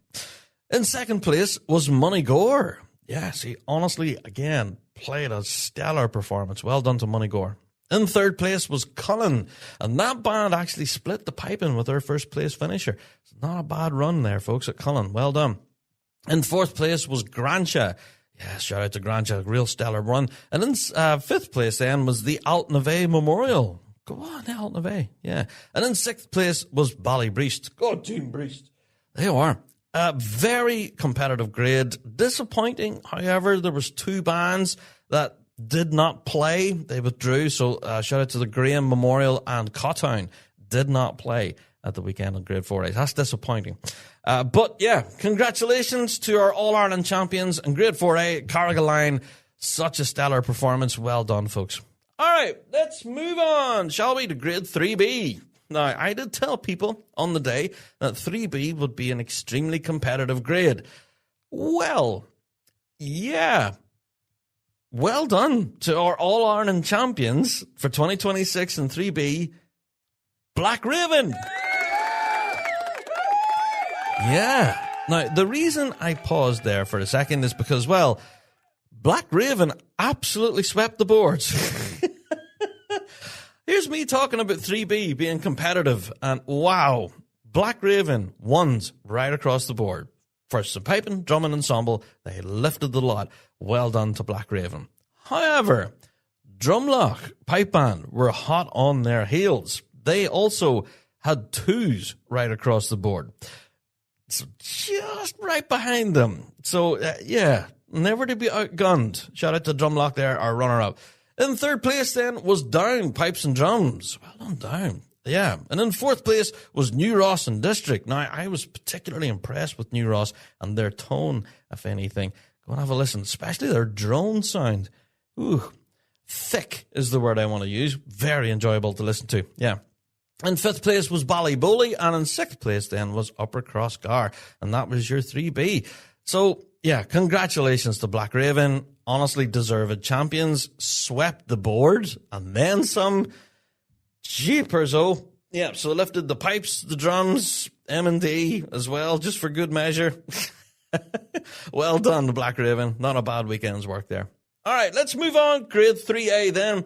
In second place was Money Gore. Yes, he honestly, again, played a stellar performance. Well done to Money Gore. In third place was Cullen, and that band actually split the piping with their first place finisher. It's not a bad run there, folks, at Cullen. Well done. In fourth place was Grantia. Yeah, shout out to Grantia, real stellar run. And in fifth place then was the Altneve Memorial. Go on, the Altneve, yeah. And in sixth place was Ballybreast. Go Team Breast. They are. A very competitive grade. Disappointing, however, there was two bands that did not play. They withdrew. So shout out to the Graham Memorial and Cottown. Did not play at the weekend in Grade 4A. That's disappointing. But yeah, congratulations to our All-Ireland champions in Grade 4A, Carrigaline. Such a stellar performance. Well done, folks. All right, let's move on, shall we, to Grade 3B. Now, I did tell people on the day that 3B would be an extremely competitive grade. Well, yeah. Well done to our All-Ireland champions for 2026 in 3B, Black Raven. Yeah. Now, the reason I paused there for a second is because, well, Black Raven absolutely swept the boards. Here's me talking about 3B being competitive, and wow, Black Raven wons right across the board. First, the piping, drumming ensemble, they lifted the lot. Well done to Black Raven. However, Drumlock Pipe Band were hot on their heels. They also had twos right across the board. So just right behind them. So, yeah, never to be outgunned. Shout out to Drumlock there, our runner-up. In third place, then, was Down Pipes and Drums. Well done, Down. Yeah. And in fourth place was New Ross and District. Now, I was particularly impressed with New Ross and their tone, if anything. Go and have a listen, especially their drone sound. Ooh, thick is the word I want to use. Very enjoyable to listen to. Yeah. In fifth place was Ballybowly, and in sixth place then was Upper Crossgar, and that was your 3B. So, yeah, congratulations to Black Raven. Honestly deserved champions. Swept the board, and then some. Jeepers, oh. Yeah, so lifted the pipes, the drums, M&D as well, just for good measure. Well done, the Black Raven. Not a bad weekend's work there. All right, let's move on. Grade 3A then.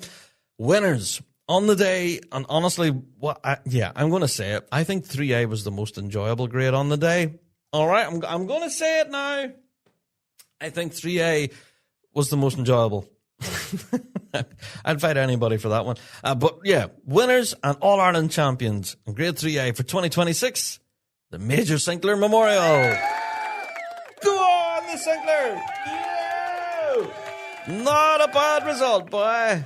Winners on the day, and honestly, I'm going to say it. I think 3A was the most enjoyable grade on the day. All right, I'm going to say it now. I think 3A was the most enjoyable. I'd fight anybody for that one. But yeah, winners and All-Ireland champions in Grade 3A for 2026, the Major Sinclair Memorial. Go on, the Sinclair! Yeah! Not a bad result, boy.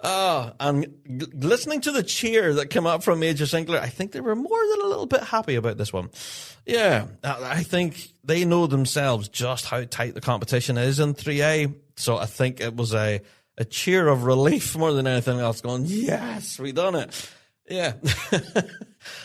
And listening to the cheer that came up from Major Sinclair, I think they were more than a little bit happy about this one. Yeah, I think they know themselves just how tight the competition is in 3A. So I think it was a cheer of relief more than anything else, going, yes, we done it. Yeah.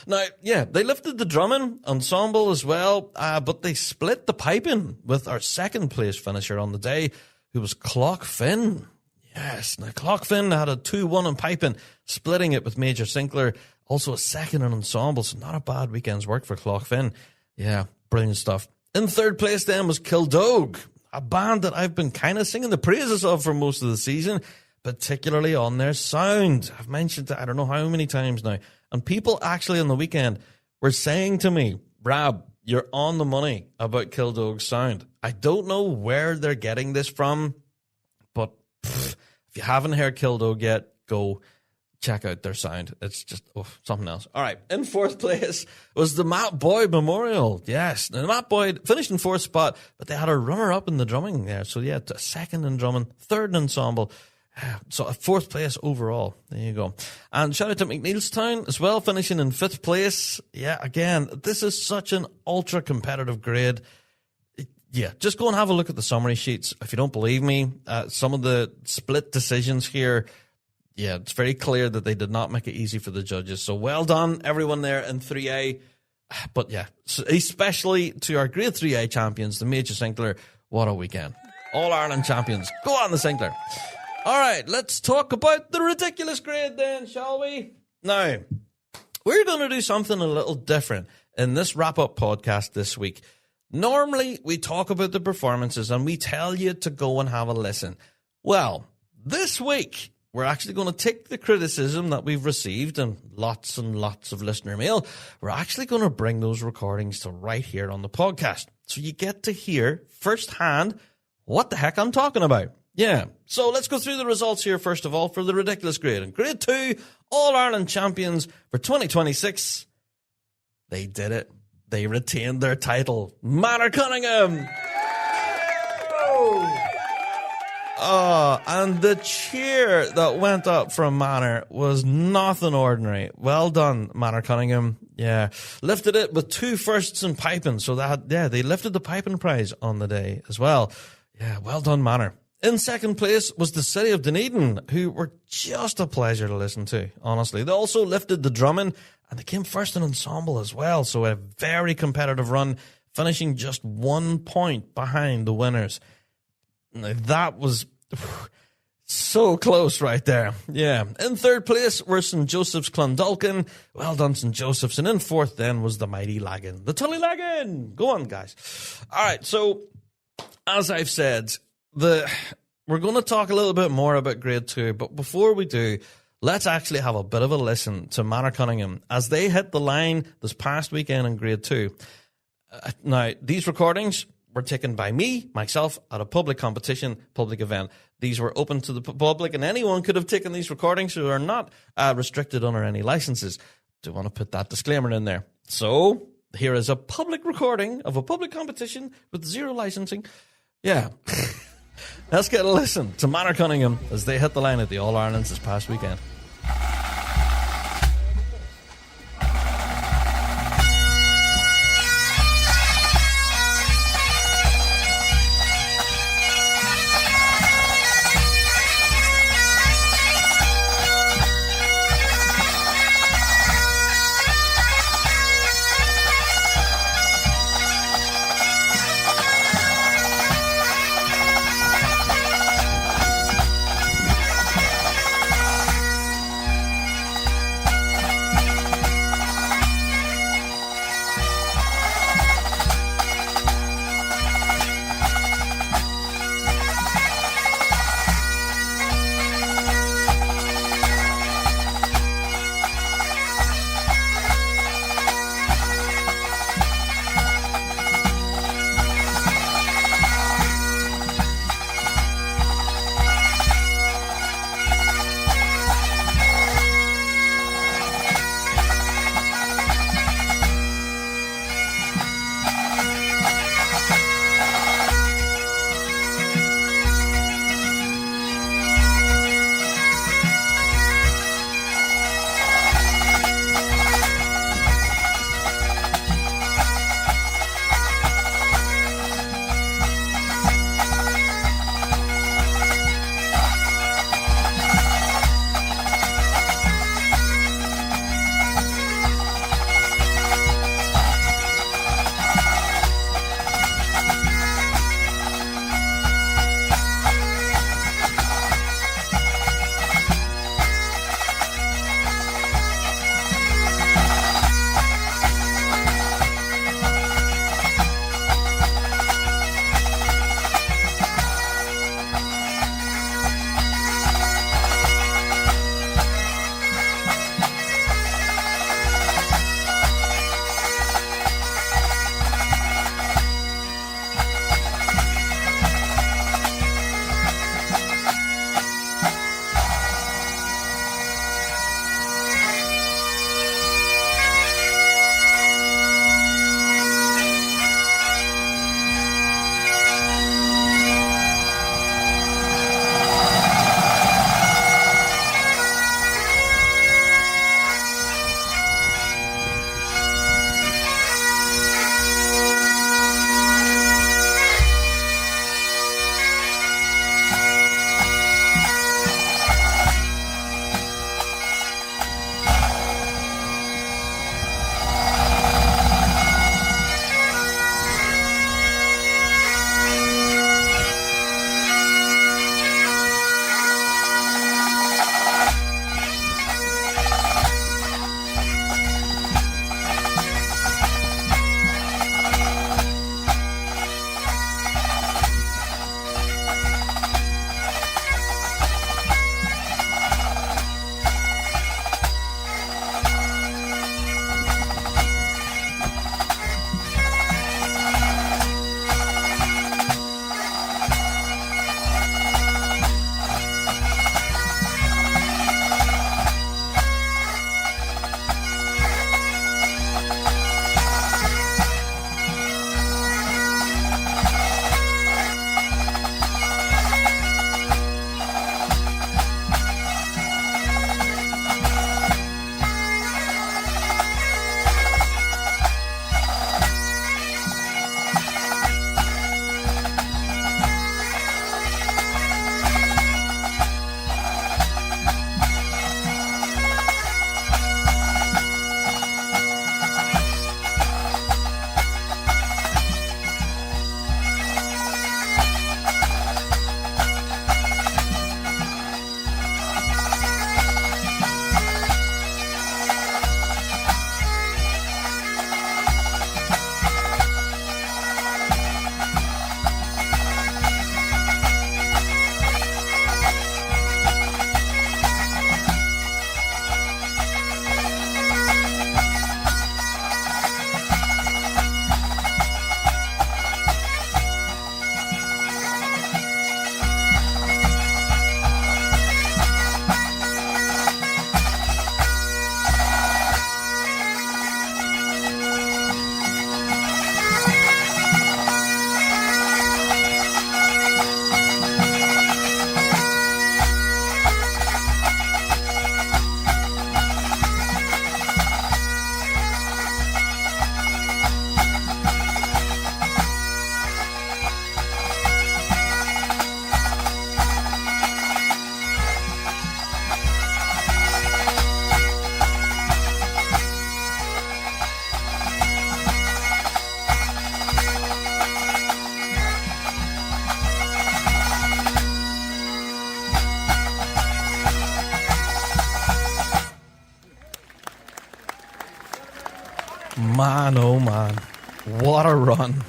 Now, yeah, they lifted the drumming ensemble as well, but they split the piping with our second place finisher on the day, who was Clock Finn. Yes, now Clock Finn had a 2-1 in piping, splitting it with Major Sinclair. Also a second in ensemble, so not a bad weekend's work for Clock Finn. Yeah, brilliant stuff. In third place then was Kildogue, a band that I've been kind of singing the praises of for most of the season, particularly on their sound. I've mentioned it I don't know how many times now. And people actually on the weekend were saying to me, Rab, you're on the money about Kildogue's sound. I don't know where they're getting this from, but if you haven't heard Kildogue yet, go check out their sound. It's just something else. All right. In fourth place was the Matt Boyd Memorial. Yes. Now, Matt Boyd finished in fourth spot, but they had a runner-up in the drumming there. So, yeah, a second in drumming, third in ensemble. So a 4th place overall. There you go. And shout out to McNeilstown as well, finishing in 5th place. Yeah, again, this is such an ultra competitive grade. Yeah, just go and have a look at the summary sheets. If you don't believe me, some of the split decisions here, yeah, it's very clear that they did not make it easy for the judges. So well done, everyone there in 3A. But yeah, especially to our Grade 3A champions, the Major Sinclair. What a weekend. All-Ireland champions. Go on, the Sinclair. All right, let's talk about the ridiculous grade then, shall we? Now, we're going to do something a little different in this wrap-up podcast this week. Normally, we talk about the performances and we tell you to go and have a listen. Well, this week, we're actually going to take the criticism that we've received and lots of listener mail. We're actually going to bring those recordings to right here on the podcast. So you get to hear firsthand what the heck I'm talking about. Yeah, so let's go through the results here first of all for the ridiculous grade. In Grade 2, All-Ireland champions for 2026, they did it. They retained their title. Manor Cunningham! Oh, and the cheer that went up from Manor was nothing ordinary. Well done, Manor Cunningham. Yeah, lifted it with 2 firsts in piping. So they lifted the piping prize on the day as well. Yeah, well done, Manor. In 2nd place was the City of Dunedin, who were just a pleasure to listen to, honestly. They also lifted the drumming, and they came first in ensemble as well. So a very competitive run, finishing just 1 point behind the winners. Now, that was so close right there. Yeah. In 3rd place were St. Joseph's Clondalkin. Well done, St. Joseph's. And in 4th then was the mighty Lagan. The Tully Lagan. Go on, guys. All right. So, as I've said, we're going to talk a little bit more about Grade 2. But before we do, let's actually have a bit of a listen to Manor Cunningham as they hit the line this past weekend in Grade 2. Now, these recordings were taken by myself, at a public competition, public event. These were open to the public, and anyone could have taken these recordings who are not restricted under any licenses. Do want to put that disclaimer in there. So, here is a public recording of a public competition with 0 licensing. Yeah. Let's get a listen to Manor Cunningham as they hit the line at the All-Irelands this past weekend. man, oh man. What a run.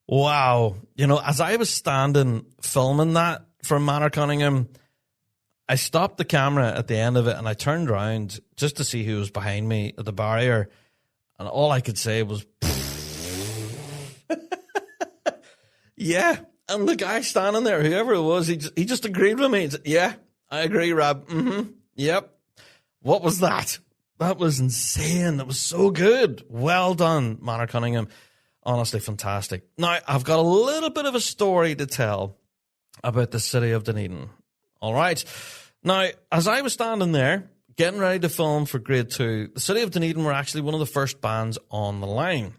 Wow. You know, as I was standing filming that from Manor Cunningham, I stopped the camera at the end of it and I turned around just to see who was behind me at the barrier. And all I could say was, yeah. And the guy standing there, whoever it was, he just agreed with me. He said, yeah, I agree, Rab. Yep. What was that? That was insane. That was so good. Well done, Manor Cunningham. Honestly, fantastic. Now, I've got a little bit of a story to tell about the city of Dunedin. All right. Now, as I was standing there, getting ready to film for Grade 2, the city of Dunedin were actually one of the first bands on the line.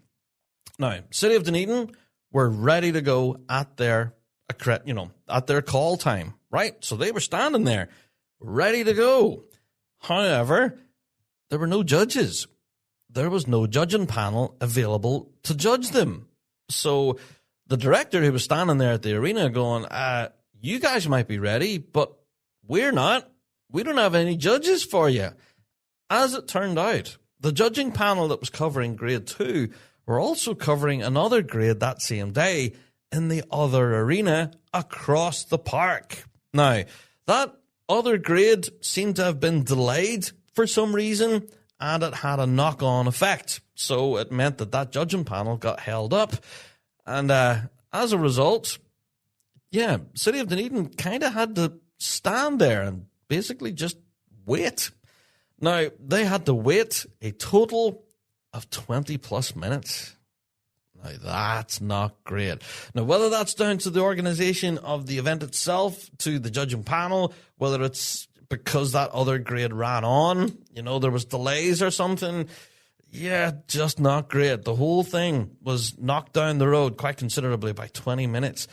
Now, city of Dunedin were ready to go at their call time, right? So they were standing there, ready to go. However, there were no judges. There was no judging panel available to judge them. So the director who was standing there at the arena going, you guys might be ready, but we're not. We don't have any judges for you. As it turned out, the judging panel that was covering Grade 2 were also covering another grade that same day in the other arena across the park. Now, that other grade seemed to have been delayed for some reason, and it had a knock-on effect. So it meant that judging panel got held up. And as a result, yeah, City of Dunedin kind of had to stand there and basically just wait. Now, they had to wait a total of 20-plus minutes. Now, that's not great. Now, whether that's down to the organisation of the event itself, to the judging panel, whether it's because that other grade ran on, there was delays or something, yeah, just not great. The whole thing was knocked down the road quite considerably by 20 minutes.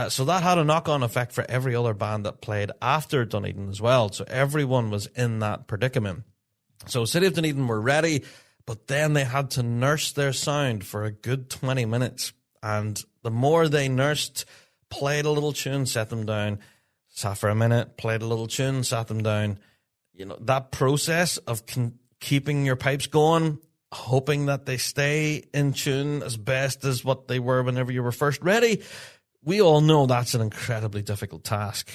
So that had a knock-on effect for every other band that played after Dunedin as well. So everyone was in that predicament. So City of Dunedin were ready, but then they had to nurse their sound for a good 20 minutes. And the more they nursed, played a little tune, set them down, sat for a minute, played a little tune, sat them down. That process of keeping your pipes going, hoping that they stay in tune as best as what they were whenever you were first ready, we all know that's an incredibly difficult task.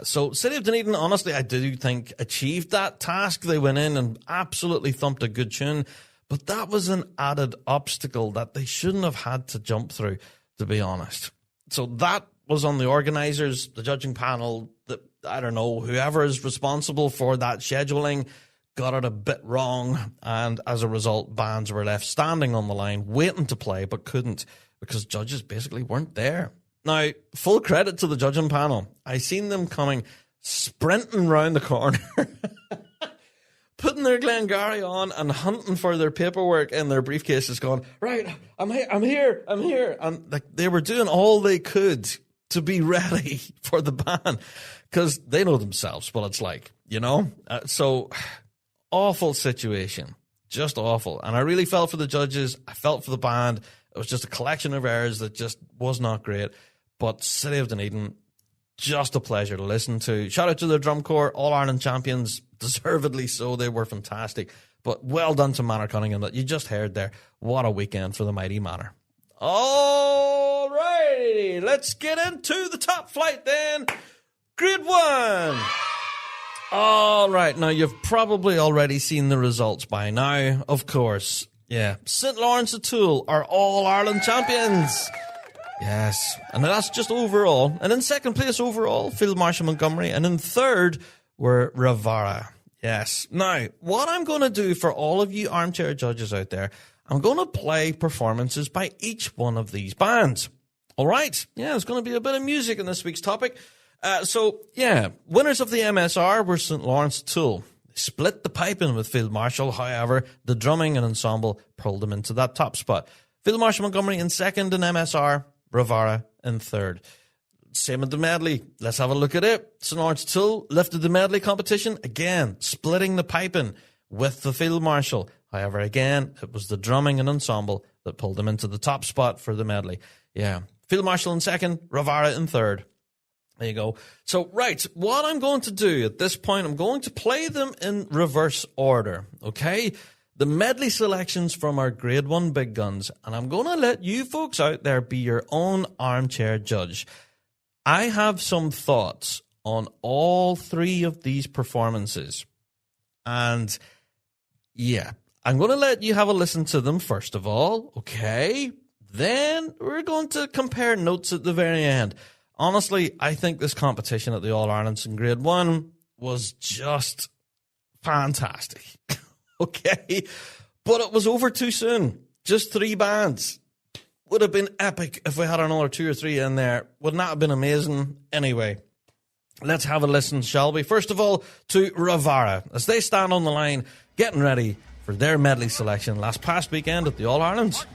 So City of Dunedin, honestly, I do think achieved that task. They went in and absolutely thumped a good tune, but that was an added obstacle that they shouldn't have had to jump through, to be honest. So that was on the organisers, the judging panel, whoever is responsible for that scheduling got it a bit wrong, and as a result, bands were left standing on the line, waiting to play, but couldn't because judges basically weren't there. Now, full credit to the judging panel. I seen them coming, sprinting round the corner, putting their Glengarry on and hunting for their paperwork in their briefcases, going, right, I'm here. And they were doing all they could to be ready for the band because they know themselves what it's like, So, awful situation, just awful. And I really felt for the judges. I felt for the band. It was just a collection of errors that just was not great. But City of Dunedin, just a pleasure to listen to. Shout out to their drum corps, All-Ireland champions, deservedly so. They were fantastic. But well done to Manor Cunningham that you just heard there. What a weekend for the mighty Manor. All righty, let's get into the top flight then. Grade 1. All right, now you've probably already seen the results by now, of course. Yeah, St. Lawrence O'Toole are All-Ireland champions. Yes, and that's just overall. And in second place overall, Field Marshal Montgomery. And in third were Ravara. Yes. Now, what I'm going to do for all of you armchair judges out there, I'm going to play performances by each one of these bands. All right? Yeah, there's going to be a bit of music in this week's topic. Winners of the MSR were St. Lawrence O'Toole. They split the piping with Field Marshal. However, the drumming and ensemble pulled them into that top spot. Field Marshal Montgomery in second in MSR, Ravara in third. Same with the medley. Let's have a look at it. St. Lawrence O'Toole lifted the medley competition, again, splitting the piping with the Field Marshal. However, again, it was the drumming and ensemble that pulled them into the top spot for the medley. Yeah. Field Marshal in second, Ravara in third. There you go. So, right, what I'm going to do at this point, I'm going to play them in reverse order, okay? the medley selections from our Grade 1 big guns, and I'm going to let you folks out there be your own armchair judge. I have some thoughts on all three of these performances, and yeah, I'm going to let you have a listen to them first of all, okay? Then we're going to compare notes at the very end. Honestly, I think this competition at the All-Irelands in Grade 1 was just fantastic, okay? But it was over too soon. Just 3 bands. Would have been epic if we had another 2 or 3 in there. Wouldn't that have been amazing? Anyway, let's have a listen, shall we? First of all, to Ravara, as they stand on the line, getting ready for their medley selection past weekend at the All-Irelands.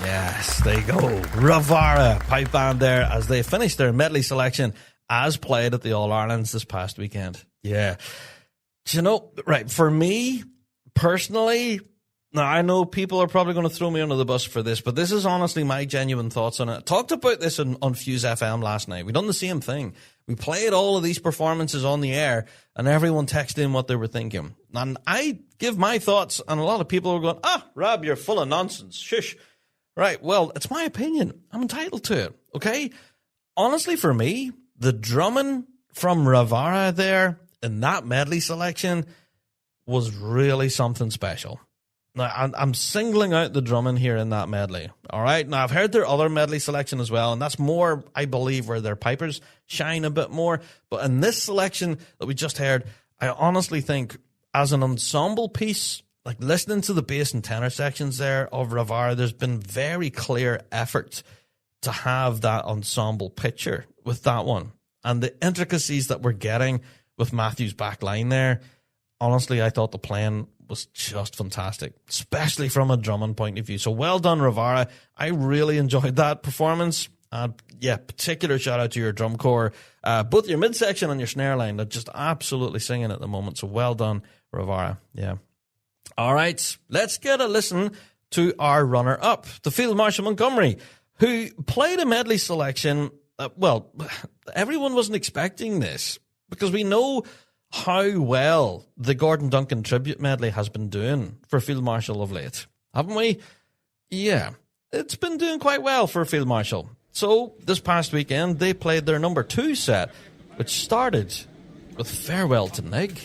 Yes, there you go. Ravara pipe band there as they finished their medley selection as played at the All-Irelands this past weekend. Yeah. Do you know, right, for me, personally, now I know people are probably going to throw me under the bus for this, but this is honestly my genuine thoughts on it. I talked about this on Fuse FM last night. We done the same thing. We played all of these performances on the air, and everyone texted in what they were thinking. And I give my thoughts, and a lot of people are going, Rab, you're full of nonsense. Shush. Right, well, it's my opinion. I'm entitled to it, okay? Honestly, for me, the drumming from Ravara there in that medley selection was really something special. Now, I'm singling out the drumming here in that medley, all right? Now, I've heard their other medley selection as well, and that's more, I believe, where their pipers shine a bit more. But in this selection that we just heard, I honestly think as an ensemble piece, like listening to the bass and tenor sections there of Ravara, there's been very clear effort to have that ensemble picture with that one. And the intricacies that we're getting with Matthew's back line there, honestly, I thought the playing was just fantastic, especially from a drumming point of view. So well done, Ravara. I really enjoyed that performance. Yeah, particular shout out to your drum corps, both your midsection and your snare line. They're just absolutely singing at the moment. So well done, Ravara. Yeah. All right, let's get a listen to our runner-up, the Field Marshal Montgomery, who played a medley selection. Well, everyone wasn't expecting this because we know how well the Gordon Duncan tribute medley has been doing for Field Marshal of late, haven't we? Yeah, it's been doing quite well for Field Marshal. So this past weekend, they played their number 2 set, which started with Farewell to Nig.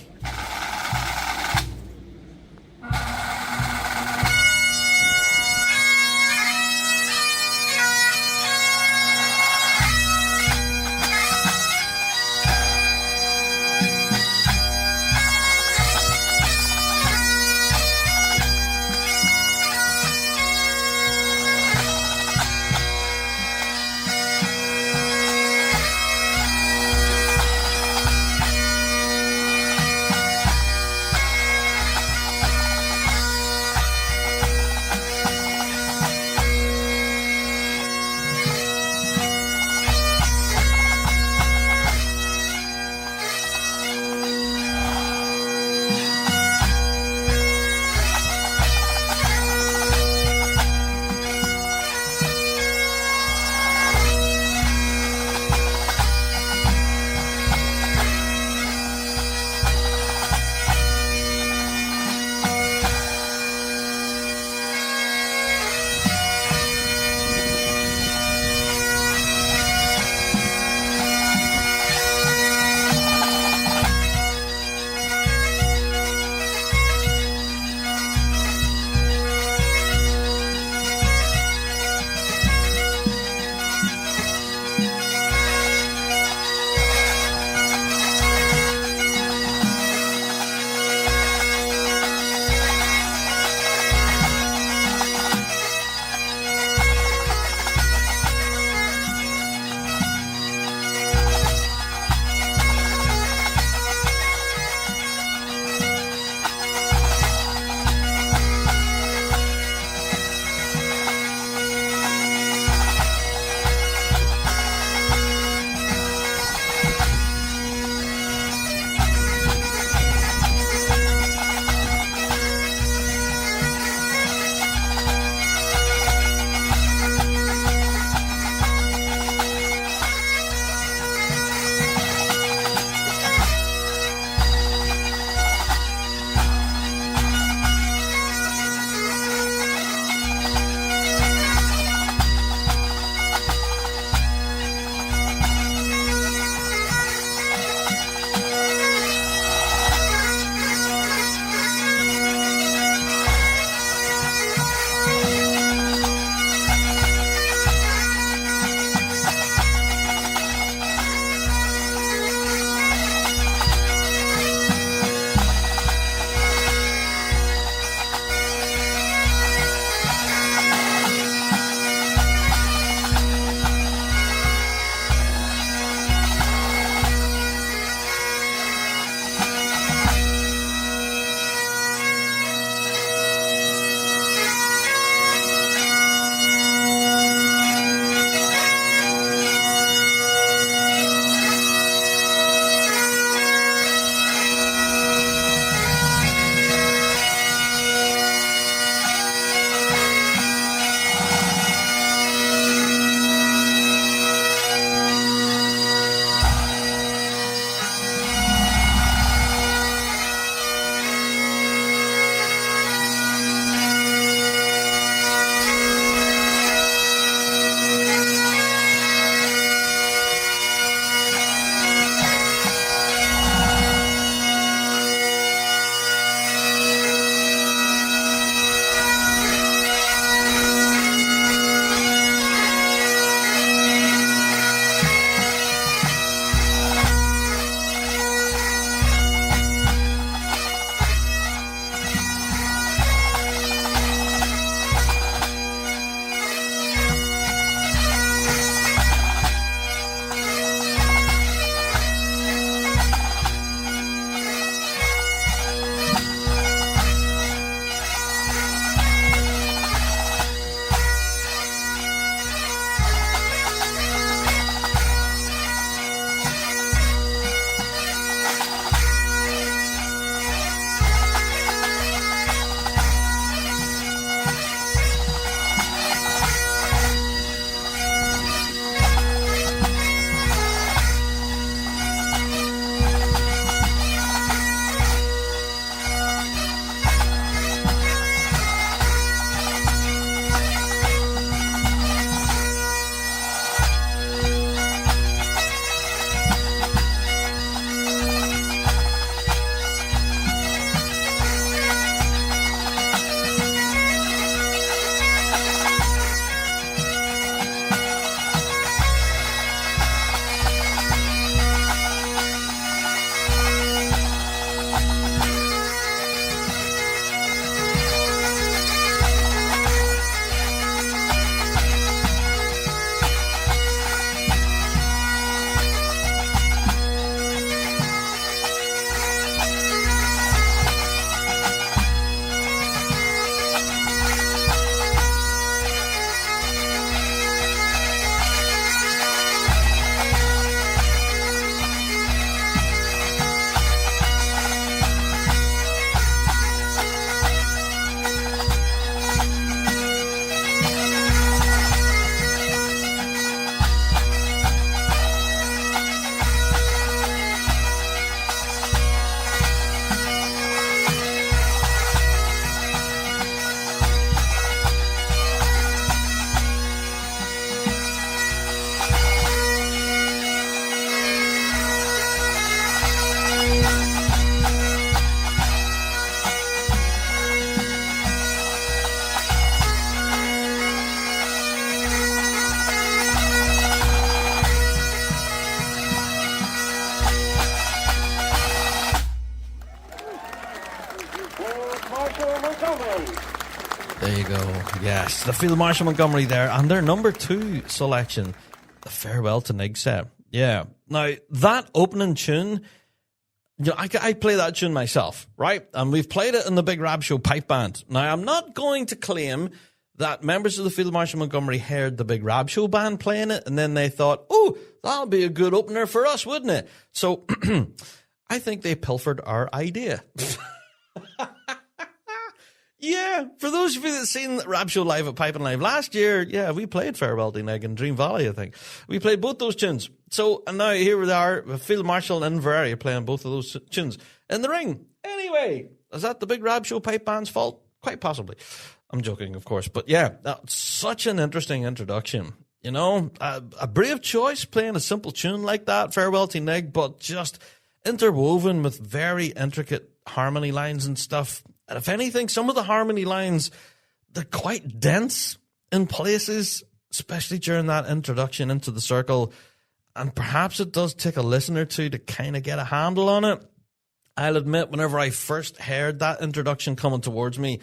There you go. Yes, the Field Marshal Montgomery there, and their number 2 selection, the Farewell to Nig set. Yeah. Now, that opening tune, you know, I play that tune myself, right? And we've played it in the Big Rab Show pipe band. Now, I'm not going to claim that members of the Field Marshal Montgomery heard the Big Rab Show band playing it, and then they thought, oh, that'll be a good opener for us, wouldn't it? So, I think they pilfered our idea. Yeah, for those of you that seen Rab Show live at Piping Live last year, yeah, we played Farewell to Nig and Dream Valley, I think. We played both those tunes. So, and now here we are, Field Marshal and Inverary playing both of those tunes in the ring. Anyway, is that the Big Rab Show pipe band's fault? Quite possibly. I'm joking, of course. But yeah, that's such an interesting introduction. You know, a brave choice playing a simple tune like that, Farewell to Nig, but just interwoven with very intricate harmony lines and stuff. And if anything, some of the harmony lines, they're quite dense in places, especially during that introduction into the circle. And perhaps it does take a listen or two to kind of get a handle on it. I'll admit, whenever I first heard that introduction coming towards me,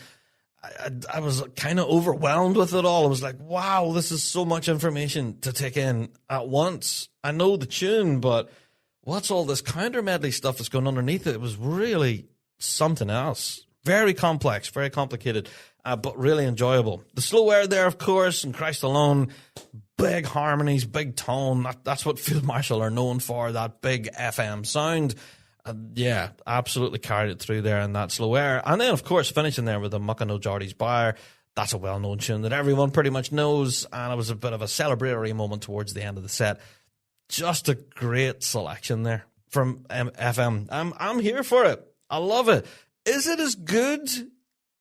I was kind of overwhelmed with it all. I was like, wow, this is so much information to take in at once. I know the tune, but what's all this counter medley stuff that's going underneath it? It was really something else. Very complex, very complicated, but really enjoyable. The slow air there, of course, and Christ Alone, big harmonies, big tone. That's what Field Marshal are known for, that big FM sound. Yeah, absolutely carried it through there in that slow air. And then, of course, finishing there with the Muckin' O'Jardy's Bar. That's a well-known tune that everyone pretty much knows, and it was a bit of a celebratory moment towards the end of the set. Just a great selection there from FM. I'm here for it. I love it. Is it as good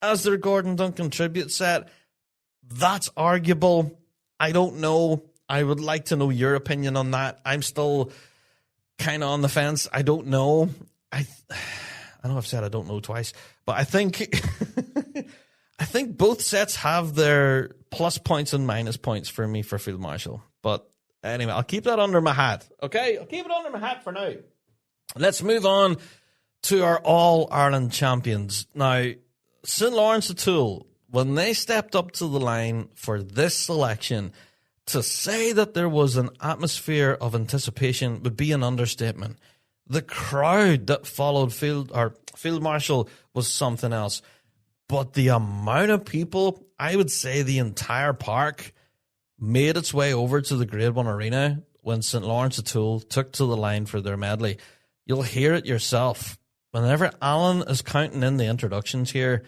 as their Gordon Duncan tribute set? That's arguable. I don't know. I would like to know your opinion on that. I'm still kind of on the fence. I don't know. I know I've said I don't know twice, but I think I think both sets have their plus points and minus points for me for Field Marshal. But anyway, I'll keep that under my hat. Okay? I'll keep it under my hat for now. Let's move on to our All-Ireland champions. Now, St. Lawrence O'Toole, when they stepped up to the line for this selection, to say that there was an atmosphere of anticipation would be an understatement. The crowd that followed Field Marshal was something else. But the amount of people, I would say the entire park, made its way over to the Grade 1 Arena when St. Lawrence O'Toole took to the line for their medley. You'll hear it yourself. Whenever Alan is counting in the introductions here,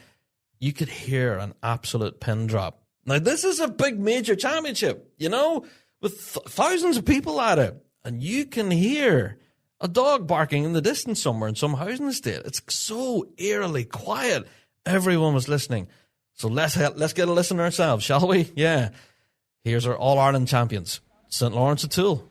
you could hear an absolute pin drop. Now, this is a big major championship, you know, with thousands of people at it. And you can hear a dog barking in the distance somewhere in some housing estate. It's so eerily quiet. Everyone was listening. So let's get a listen ourselves, shall we? Yeah. Here's our All-Ireland champions, St. Lawrence O'Toole.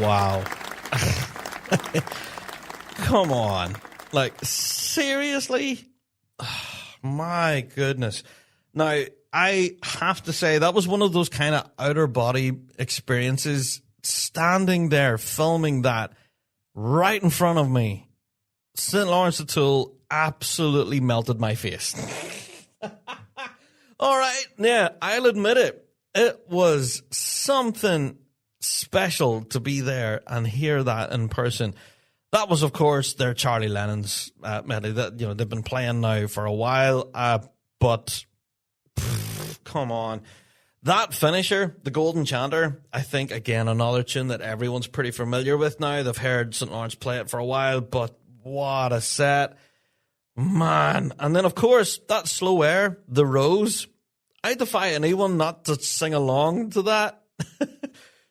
Wow. Come on. Like, seriously? Oh, my goodness. Now, I have to say, that was one of those kind of outer body experiences, standing there filming that right in front of me. St. Lawrence O'Toole absolutely melted my face. All right, yeah, I'll admit it. It was something special to be there and hear that in person. That was, of course, their Charlie Lennon's medley that they've been playing now for a while. But come on, that finisher, the Golden Chanter, I think again another tune that everyone's pretty familiar with now. They've heard St. Lawrence play it for a while, but what a set, man! And then, of course, that Slow Air, The Rose. I defy anyone not to sing along to that.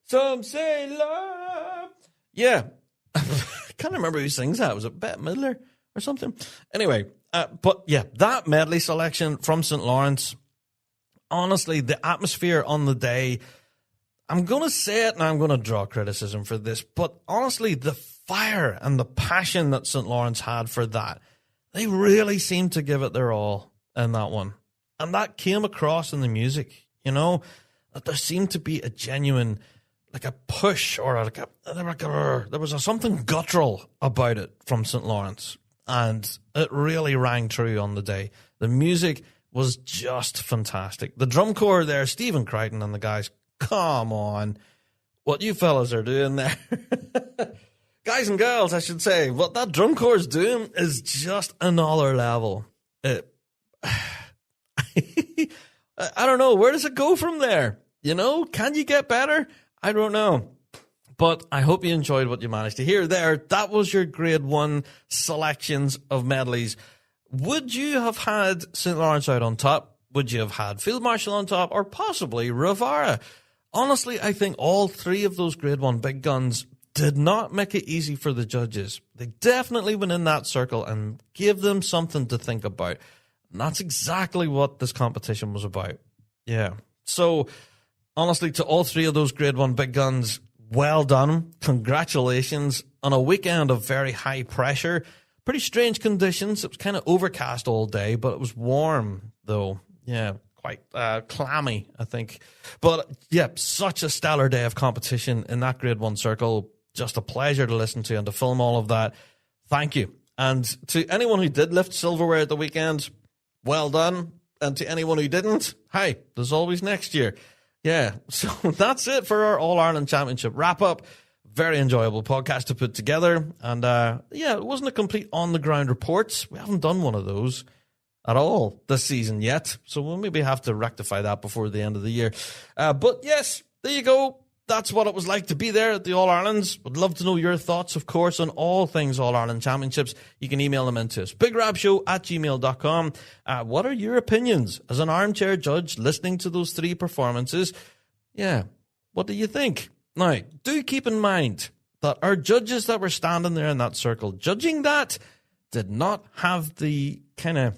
Some say love. Yeah. I can't remember who sings that. Was it Bette Midler or something? Anyway, but yeah, that medley selection from St. Lawrence, honestly, the atmosphere on the day, I'm going to say it and I'm going to draw criticism for this, but honestly, the fire and the passion that St. Lawrence had for that, they really seemed to give it their all in that one. And that came across in the music, that there seemed to be a genuine, like a push or there was something guttural about it from St. Lawrence. And it really rang true on the day. The music was just fantastic. The drum corps there, Stephen Crichton and the guys, come on. What you fellas are doing there. Guys and girls, I should say. What that drum corps is doing is just another level. I don't know. Where does it go from there? Can you get better? I don't know. But I hope you enjoyed what you managed to hear there. That was your grade 1 selections of medleys. Would you have had St. Lawrence out on top? Would you have had Field Marshal on top? Or possibly Rivara? Honestly, I think all 3 of those grade 1 big guns did not make it easy for the judges. They definitely went in that circle and gave them something to think about. And that's exactly what this competition was about. Yeah. So, honestly, to all 3 of those grade 1 big guns, well done. Congratulations on a weekend of very high pressure. Pretty strange conditions. It was kind of overcast all day, but it was warm, though. Yeah, quite clammy, I think. But, yeah, such a stellar day of competition in that grade 1 circle. Just a pleasure to listen to and to film all of that. Thank you. And to anyone who did lift silverware at the weekend, well done. And to anyone who didn't, hi, there's always next year. Yeah, so that's it for our All-Ireland Championship wrap-up. Very enjoyable podcast to put together. And, yeah, it wasn't a complete on-the-ground report. We haven't done one of those at all this season yet. So we'll maybe have to rectify that before the end of the year. But, yes, there you go. That's what it was like to be there at the All-Irelands. Would love to know your thoughts, of course, on all things All-Ireland Championships. You can email them into us. bigrabshow@gmail.com. What are your opinions as an armchair judge listening to those 3 performances? Yeah, what do you think? Now, do keep in mind that our judges that were standing there in that circle judging that did not have the the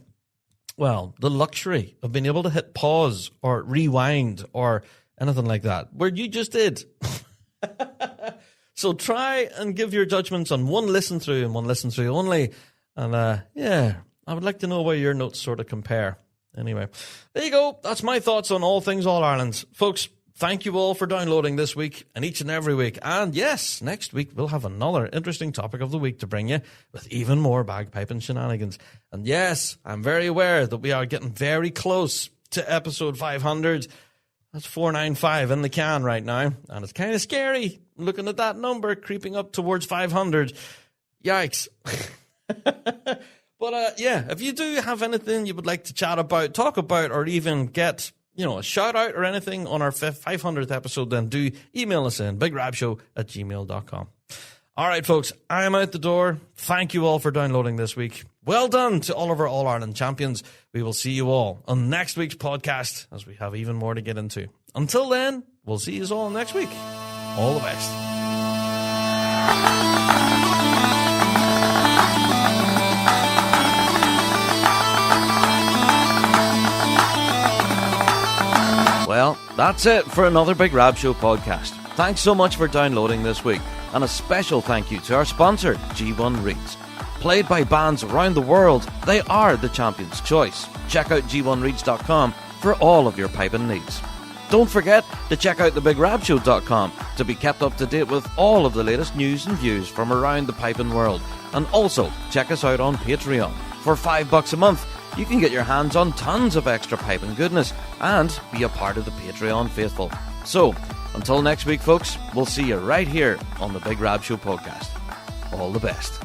luxury of being able to hit pause or rewind or anything like that, where you just did. So try and give your judgments on one listen through and one listen through only. And yeah, I would like to know where your notes sort of compare. Anyway, there you go. That's my thoughts on all things All-Ireland. Folks, thank you all for downloading this week and each and every week. And yes, next week we'll have another interesting topic of the week to bring you with even more bagpipe and shenanigans. And yes, I'm very aware that we are getting very close to episode 500. That's 495 in the can right now. And it's kind of scary looking at that number creeping up towards 500. Yikes. But yeah, if you do have anything you would like to chat about, talk about, or even get, a shout out or anything on our 500th episode, then do email us in bigrabshow@gmail.com. All right, folks, I am out the door. Thank you all for downloading this week. Well done to all of our All-Ireland champions. We will see you all on next week's podcast as we have even more to get into. Until then, we'll see you all next week. All the best. Well, that's it for another Big Rab Show podcast. Thanks so much for downloading this week. and a special thank you to our sponsor, G1 Reeds. Played by bands around the world, they are the champion's choice. Check out g1reeds.com for all of your piping needs. Don't forget to check out thebigrabshow.com to be kept up to date with all of the latest news and views from around the piping world. And also, check us out on Patreon. For $5 a month, you can get your hands on tons of extra piping goodness and be a part of the Patreon faithful. So, until next week, folks, we'll see you right here on the Big Rab Show Podcast. All the best.